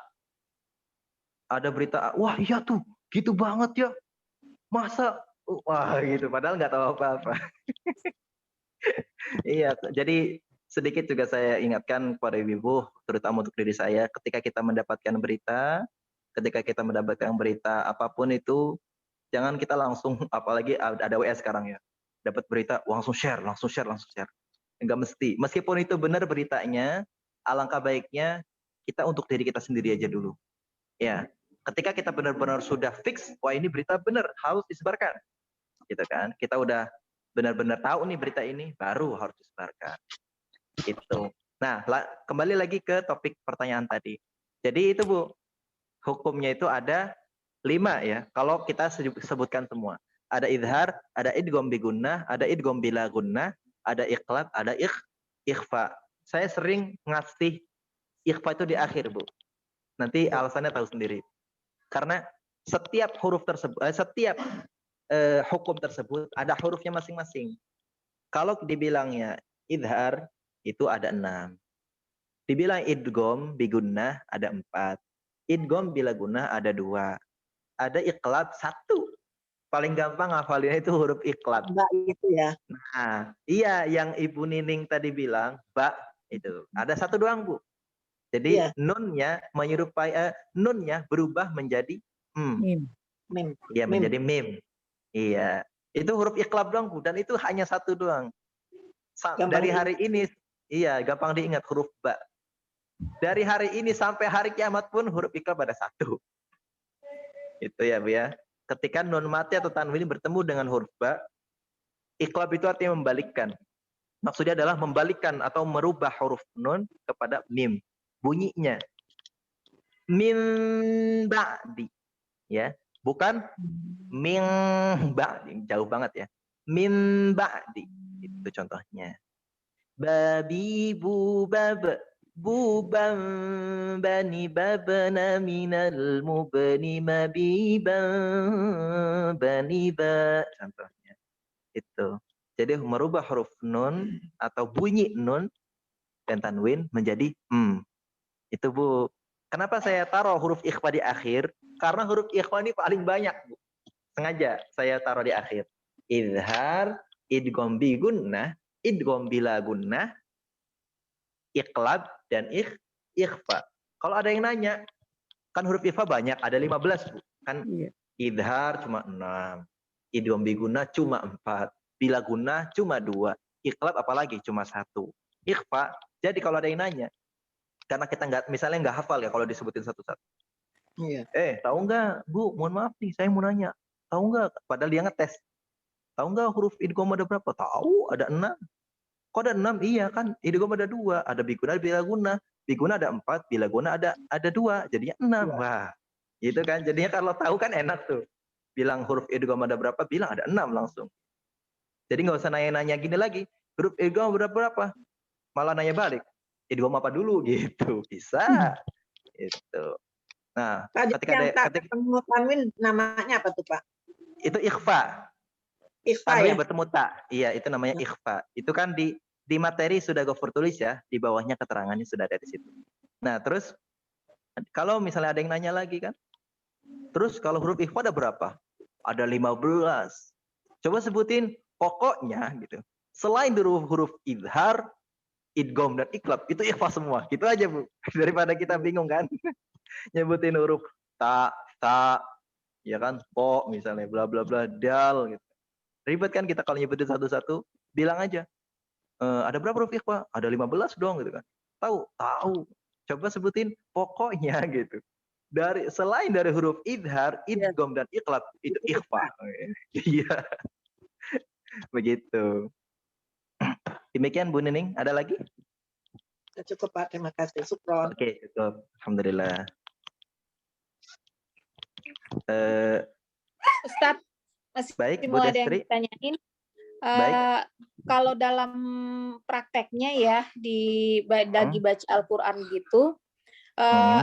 Ada berita A. Wah iya tuh, gitu banget ya. Masa? Wah gitu, padahal nggak tahu apa-apa. Iya, jadi sedikit juga saya ingatkan kepada ibu-ibu, terutama untuk diri saya, ketika kita mendapatkan berita, apapun itu, jangan kita langsung, apalagi ada WA sekarang ya, dapat berita, langsung share. Enggak mesti. Meskipun itu benar beritanya, alangkah baiknya kita untuk diri kita sendiri aja dulu. Ya, ketika kita benar-benar sudah fix, wah ini berita benar, harus disebarkan. Gitu kan? Kita udah benar-benar tahu nih berita ini, baru harus disebarkan. Itu. Nah, kembali lagi ke topik pertanyaan tadi. Jadi itu Bu, hukumnya itu ada 5 ya. Kalau kita sebutkan semua. Ada idhar, ada idgham bi gunnah, ada idgham bila gunnah, ada iqlab, ada ikhfa. Saya sering ngasih ikhfa itu di akhir Bu. Nanti alasannya tahu sendiri. Karena setiap huruf tersebut, setiap hukum tersebut ada hurufnya masing-masing. Kalau dibilangnya idhar itu ada 6. Dibilang idgham bi gunnah ada 4. Idgham bila gunnah ada 2. Ada iqlab 1. Paling gampang ngafalinnya itu huruf iqlab. Mbak itu ya. Nah, iya yang Ibu Nining tadi bilang, ba itu. Ada 1 doang, Bu. Jadi nunnya menyerupai nunnya berubah menjadi mim. Iya, menjadi mim. Iya. Itu huruf iqlab doang, Bu, dan itu hanya 1 doang. Dari hari ini, iya, gampang diingat huruf ba. Dari hari ini sampai hari kiamat pun huruf iqlab ada 1. Itu ya, Bu ya. Ketika nun mati atau tanwin bertemu dengan huruf ba, iqlab itu artinya membalikkan. Maksudnya adalah membalikkan atau merubah huruf nun kepada mim. Bunyinya min ba'di, ya, bukan min ba'di, jauh banget ya. Min ba'di, itu contohnya. Babi bubab, buban bani babna minal mubni mabiban bani ba, contohnya. Itu. Jadi merubah huruf nun atau bunyi nun dan tanwin menjadi Itu Bu. Kenapa saya taruh huruf ikhfa di akhir? Karena huruf ikhfa ini paling banyak, Bu. Sengaja saya taruh di akhir. Idhar, idgham bi gunnah, idgham bila gunnah, iqlab dan ikhfa. Kalau ada yang nanya, kan huruf ikhfa banyak, ada 15, Bu. Kan idhar cuma 6, idgham bi gunnah cuma 4, bila gunnah cuma 2, iqlab apalagi cuma 1. Ikhfa, jadi kalau ada yang nanya, karena kita misalnya nggak hafal ya kalau disebutin satu-satu. Iya. Tahu nggak, Bu? Mohon maaf nih, saya mau nanya. Tahu nggak? Padahal dia ngetes. Tahu nggak huruf idgham ada berapa? Tahu, ada 6. Kok ada 6? Iya kan, idgham ada 2. Ada biguna, bila guna. Biguna ada 4, bila guna ada 2. Jadinya 6. Wah, gitu kan. Jadinya kalau tahu kan enak tuh. Bilang huruf idgham ada berapa? Bilang ada 6 langsung. Jadi nggak usah nanya-nanya gini lagi. Huruf idgham ada berapa? Malah nanya balik. Idgham apa dulu gitu, bisa. Itu. Nah, ketika ketemu tanwin namanya apa tuh, Pak? Itu ikhfa. Ikhfa tanwin ya? bertemu ta. Iya, itu namanya ikhfa. Itu kan di materi sudah Gofur tulis ya, di bawahnya keterangannya sudah ada di situ. Nah, terus kalau misalnya ada yang nanya lagi kan, terus kalau huruf ikhfa ada berapa? Ada 15. Coba sebutin pokoknya gitu. Selain huruf idhar, idgham dan iqlab itu ikhfa semua. Gitu aja, Bu. Daripada kita bingung kan. Nyebutin huruf ta, ya kan, po misalnya, bla bla bla, dal gitu. Ribet kan kita kalau nyebutin satu-satu, bilang aja. Ada berapa huruf ikhfa? Ada 15 dong gitu kan. Tahu. Coba sebutin pokoknya gitu. Selain dari huruf idhar, idgham dan iqlab itu ikhfa. Iya. Begitu. Demikian Bu Nining, ada lagi? Cukup Pak, terima kasih. Syukron. Oke, cukup. Alhamdulillah. Ustadz, masih baik, mau Bu ada yang Destri. ditanyain. Baik. Kalau dalam prakteknya ya lagi baca Al-Quran gitu,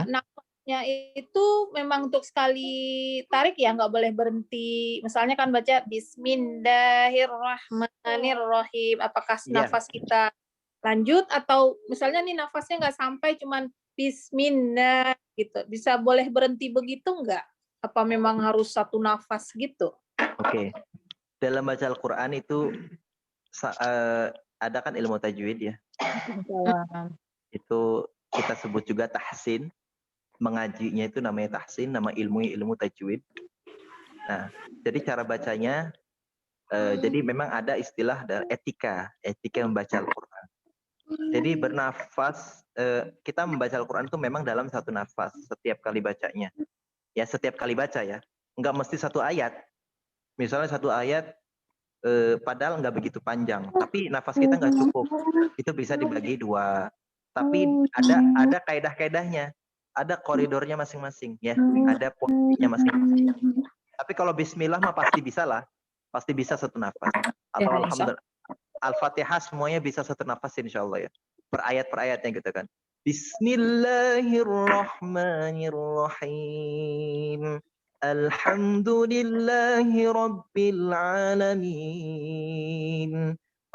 nafasnya itu memang untuk sekali tarik ya, nggak boleh berhenti. Misalnya kan baca Bismillahirrahmanirrahim. Apakah nafas kita lanjut atau misalnya nih nafasnya nggak sampai cuman Bismillah gitu, bisa boleh berhenti begitu nggak? Apa memang harus satu nafas gitu? Oke. Dalam baca Al-Quran itu ada kan ilmu tajwid ya. Itu kita sebut juga tahsin. Mengajinya itu namanya tahsin, nama ilmu tajwid. Nah, jadi cara bacanya, jadi memang ada istilah etika membaca Al-Quran. Jadi bernafas, kita membaca Al-Quran itu memang dalam satu nafas setiap kali bacanya. Ya, setiap kali baca ya. Enggak mesti satu ayat. Misalnya satu ayat, padahal nggak begitu panjang, tapi nafas kita nggak cukup. Itu bisa dibagi dua. Tapi ada kaidah-kaidahnya. Ada koridornya masing-masing ya, ada posisinya masing-masing. Tapi kalau bismillah mah pasti bisa lah, pasti bisa satu nafas. Atau alhamdulillah, Al-Fatihah semuanya bisa satu nafas insyaallah ya. Per ayatnya gitu kan. Bismillahirrahmanirrahim. Alhamdulillahi rabbil alamin.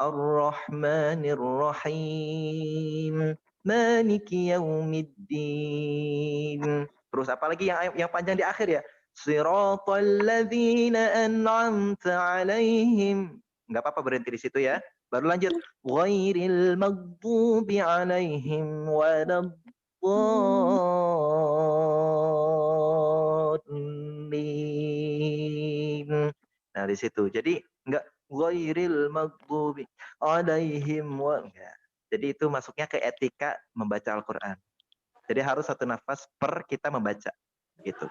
Ar-Rahmanir-Rahim. Maliki yaumiddin. Terus apalagi yang panjang di akhir ya. Siratal ladzina an'amta alaihim. Enggak apa-apa berhenti di situ ya. Baru lanjut. Ghairil maghdubi alaihim waladdallin. Nah, di situ. Jadi enggak ghairil maghdubi alaihim enggak. Jadi itu masuknya ke etika membaca Al-Quran. Jadi harus satu nafas per kita membaca. Gitu.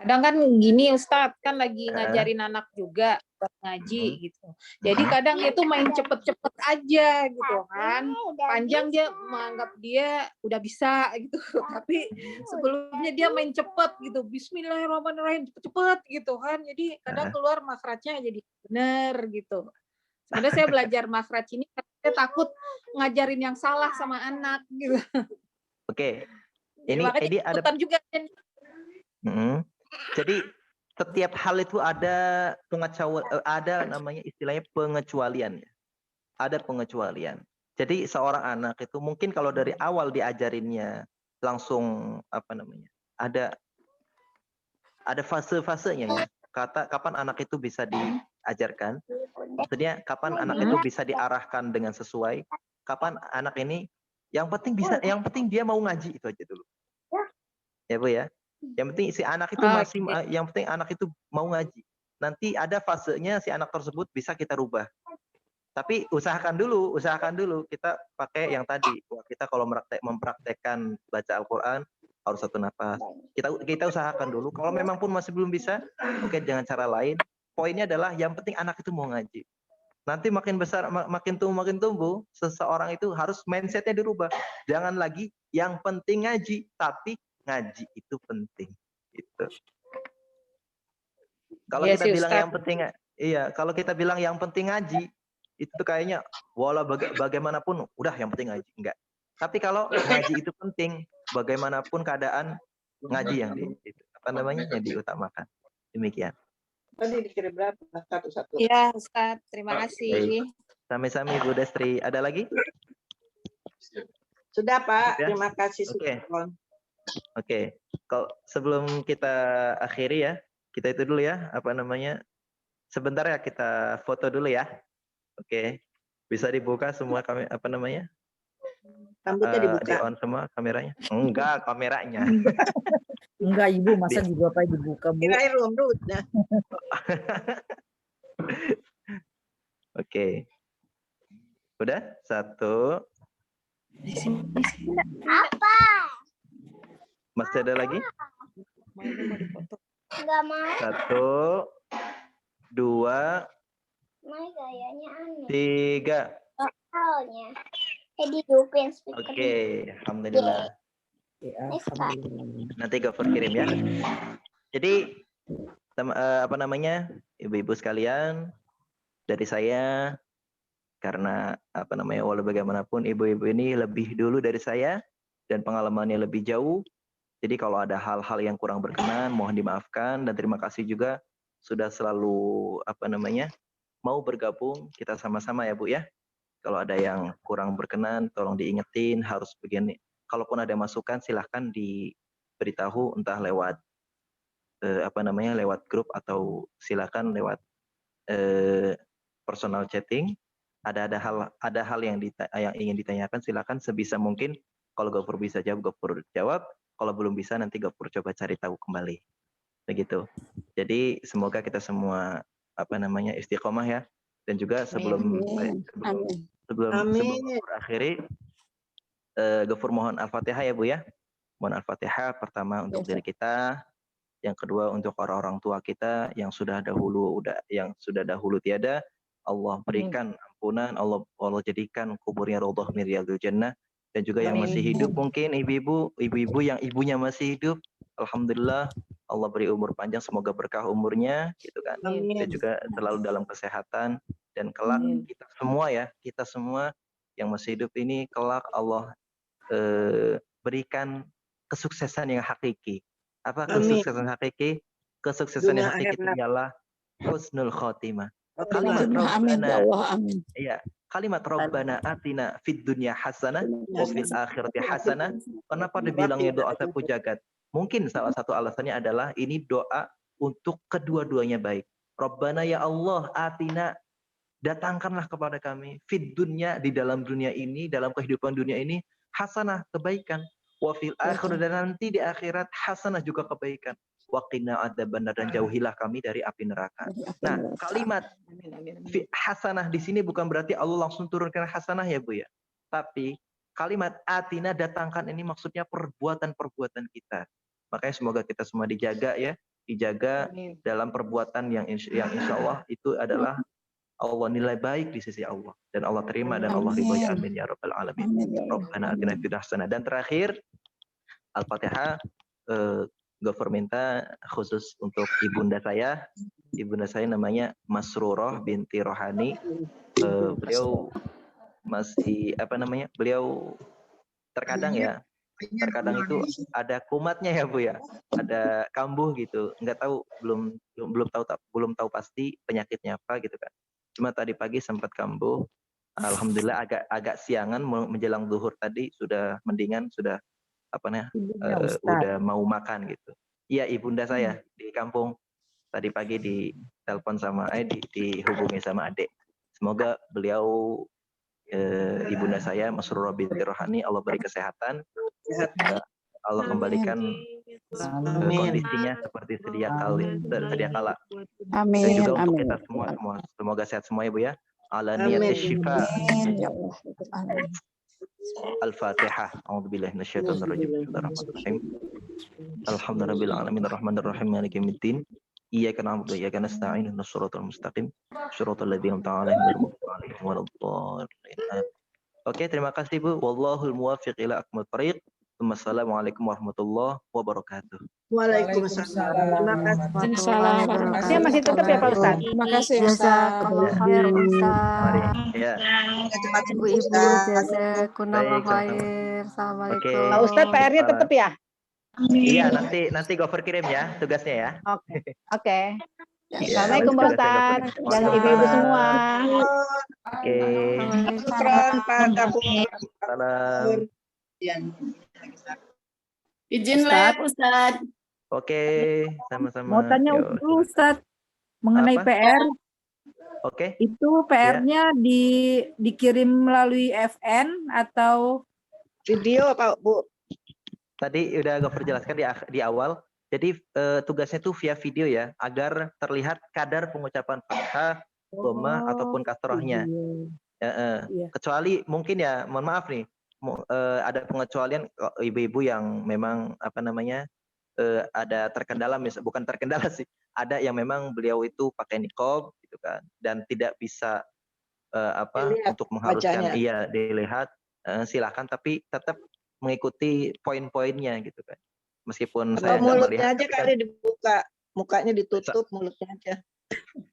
Kadang kan gini Ustadz, kan lagi ngajarin anak juga buat ngaji gitu. Jadi kadang itu main cepet-cepet aja gitu kan. Panjang dia menganggap dia udah bisa gitu. Tapi sebelumnya dia main cepet gitu. Bismillahirrahmanirrahim, cepet-cepet gitu kan. Jadi kadang keluar makhrajnya jadi bener gitu. Sebenarnya saya belajar makhraj ini karena saya takut ngajarin yang salah sama anak gitu. Oke. Ini ada juga. Jadi setiap hal itu ada namanya istilahnya pengecualian. Ada pengecualian. Jadi seorang anak itu mungkin kalau dari awal diajarinnya langsung ada fase-fasenya ya. Kapan anak itu bisa diajarkan? Maksudnya kapan anak itu bisa diarahkan dengan sesuai? Kapan anak ini yang penting dia mau ngaji itu aja dulu. Ya Bu ya. Yang penting si anak itu yang penting anak itu mau ngaji. Nanti ada fasenya si anak tersebut bisa kita rubah. Tapi usahakan dulu kita pakai yang tadi. Kita kalau mempraktekkan baca Al-Quran harus satu nafas. Kita usahakan dulu. Kalau memang pun masih belum bisa, oke dengan cara lain. Poinnya adalah yang penting anak itu mau ngaji. Nanti makin besar, makin tumbuh, seseorang itu harus mindsetnya dirubah. Jangan lagi yang penting ngaji, tapi ngaji itu penting. Gitu. Kalau kita bilang yang penting, kalau kita bilang yang penting ngaji, itu kayaknya wala bagaimanapun, udah yang penting ngaji. Enggak. Tapi kalau ngaji itu penting, bagaimanapun keadaan ngaji yang diutamakan. Demikian. Tadi dikirim berapa? Satu-satu. Iya, Ustaz. Terima kasih. Sami-sami Bu Destri. Ada lagi? Sudah, Pak. Sudah? Terima kasih. Oke. Kalau sebelum kita akhiri ya, kita itu dulu ya, sebentar ya kita foto dulu ya. Oke. Bisa dibuka semua apa namanya? Rambutnya Di dibuka. on semua kameranya? Enggak, kameranya. Enggak Ibu, masa juga apa dibuka Bu? Kirain rambutnya. Oke. Udah? 1. Apa? Masih ada lagi? Enggak mau. 1, 2, Mai gayanya aneh. 3. Soalnya. Dihidupin speaker. Oke, alhamdulillah. Nanti Gofur kirim ya. Jadi apa namanya, ibu-ibu sekalian, dari saya, karena apa namanya, walau bagaimanapun ibu-ibu ini lebih dulu dari saya dan pengalamannya lebih jauh. Jadi kalau ada hal-hal yang kurang berkenan, mohon dimaafkan, dan terima kasih juga sudah selalu apa namanya, mau bergabung kita sama-sama ya Bu ya. Kalau ada yang kurang berkenan, tolong diingetin harus begini. Kalaupun ada masukan, silahkan diberitahu entah lewat apa namanya, lewat grup atau silahkan lewat personal chatting. Ada hal yang ingin ditanyakan, silahkan sebisa mungkin. Kalau Gofur bisa jawab, Gofur jawab. Kalau belum bisa, nanti Gofur coba cari tahu kembali. Begitu. Jadi semoga kita semua apa namanya, istiqomah ya. Dan juga sebelum berakhiri, Gofur mohon Al-Fatihah ya Bu ya. Mohon Al-Fatihah pertama untuk diri kita, yang kedua untuk orang-orang tua kita yang sudah dahulu tiada. Allah berikan ampunan, Allah jadikan kuburnya raudhah min riyadil jannah. Dan juga yang masih hidup, mungkin ibu-ibu yang ibunya masih hidup, alhamdulillah Allah beri umur panjang, semoga berkah umurnya gitu kan. Dan juga selalu dalam kesehatan, dan kelak kita semua yang masih hidup ini kelak Allah berikan kesuksesan yang hakiki. Apa kesuksesan hakiki? Kesuksesan yang hakiki itu ialah husnul khotimah. Kalimat Rabbana, iya, kalimat Rabbana atina fid dunya hasanah wa fil akhirati hasanah. Kenapa dibilangnya doa sapu jagat? Mungkin salah satu alasannya adalah ini doa untuk kedua-duanya baik. Rabbana ya Allah, atina, datangkanlah kepada kami fid dunya, di dalam dunia ini, dalam kehidupan dunia ini, hasanah, kebaikan. Wa fil akhirati, dan nanti di akhirat hasanah, juga kebaikan. Waqina adzabannar, dan jauhilah kami dari api neraka. Nah, kalimat hasanah di sini bukan berarti Allah langsung turunkan hasanah ya Bu ya. Tapi kalimat atina, datangkan, ini maksudnya perbuatan-perbuatan kita. Makanya semoga kita semua dijaga ya, dalam perbuatan yang insya Allah itu adalah Allah nilai baik di sisi Allah, dan Allah terima dan Allah ridhoi. Amin ya rabbal alamin. Rabbana atina fid hasanah. Dan terakhir Al-Fatihah, Gofur minta khusus untuk ibunda saya. Ibunda saya namanya Masrurah binti Rohani. Beliau masih apa namanya? Beliau terkadang itu ada kumatnya ya Bu ya. Ada kambuh gitu. Enggak tahu, belum tahu pasti penyakitnya apa gitu kan. Cuma tadi pagi sempat kambuh. Alhamdulillah agak siangan menjelang zuhur tadi sudah mendingan, sudah udah mau makan gitu. Iya, ibunda saya di kampung tadi pagi ditelepon sama dihubungi sama adik. Semoga beliau ibunda saya Masrurah binti Rohani, Allah beri kesehatan, Allah kembalikan kondisinya seperti sedia kala. Dan juga untuk kita semua semoga sehat semua ya Bu ya. Ala niyati syifa. Al-Fatihah. A'udzubillahi minasyaitonir rajim. Bismillahirrahmanirrahim. Alhamdulillahirabbil alamin arrahmanir rahim maliki yaumiddin. Iyyaka na'budu wa iyyaka nasta'in ihdinas siratal mustaqim. Shiratal ladzina an'amta 'alaihim ghairil maghdubi 'alaihim waladdallin. Oke, terima kasih Bu. Wallahul muwaffiq ila aqwamit thoriq. Wassalamualaikum warahmatullahi wabarakatuh. Waalaikumsalam. Terima kasih. Dia masih tutup ya Pak Ustadz? Terima kasih Ustaz. Ya. Ibu-ibu jazakumullah khair. Assalamualaikum. Pak Ustadz PR-nya tetap ya? Iya, nanti Gofur kirim ya tugasnya ya. Oke. Ya, Assalamualaikum Pak Ustadz dan ibu-ibu semua. Oke. Pak Gafur. Salam. Izin lab Ustadz. Oke, sama-sama. Mau tanya dulu Ustaz mengenai Apa? PR. Oke. Itu PR-nya dikirim melalui FN atau video Pak Bu? Tadi udah Gofur jelaskan di awal. Jadi tugasnya itu via video ya, agar terlihat kadar pengucapan fathah, dhamma ataupun kasrohnya. Kecuali mungkin ya, mohon maaf nih, ada pengecualian ibu-ibu yang memang apa namanya ada terkendala, bukan terkendala sih, ada yang memang beliau itu pakai niqab gitu kan, dan tidak bisa Dilihat untuk mengharuskan wajahnya. dilihat, silakan, tapi tetap mengikuti poin-poinnya gitu kan. Meskipun saya nggak mulutnya melihat, aja tapi kan kali dibuka, mukanya ditutup, mulutnya aja.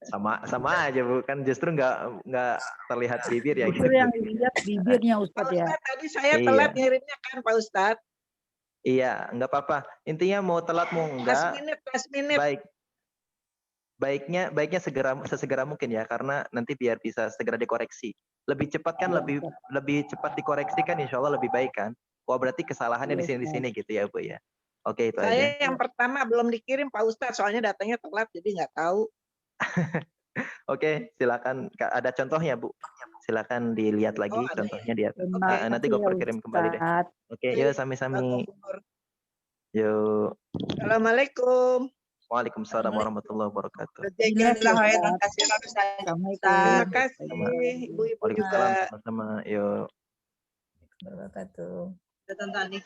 sama aja Bu, kan justru nggak terlihat bibir ya justru gitu. yang dilihat bibirnya Ustadz ya. Tadi saya Iya. telat ngirimnya kan Pak Ustadz. Iya, nggak apa-apa. Intinya mau telat mau enggak, Last minute. baiknya sesegera mungkin ya, karena nanti biar bisa segera dikoreksi. Lebih cepat kan, lebih cepat dikoreksi kan, insya Allah lebih baik kan. Wah, berarti kesalahannya di sini gitu ya Bu ya. Oke, itu Saya aja. yang pertama belum dikirim Pak Ustadz, soalnya datanya telat jadi nggak tahu. Oke, silakan. Ada contohnya Bu. Silakan dilihat lagi contohnya di atas. Nanti Gofur kirim kembali deh. Oke, yuk sami-sami. Yuk. Assalamualaikum. Waalaikumsalam warahmatullahi wabarakatuh. Terima kasih ibu-ibu juga. Sama-sama. Yuk. Wabarakatuh. Tante Ani.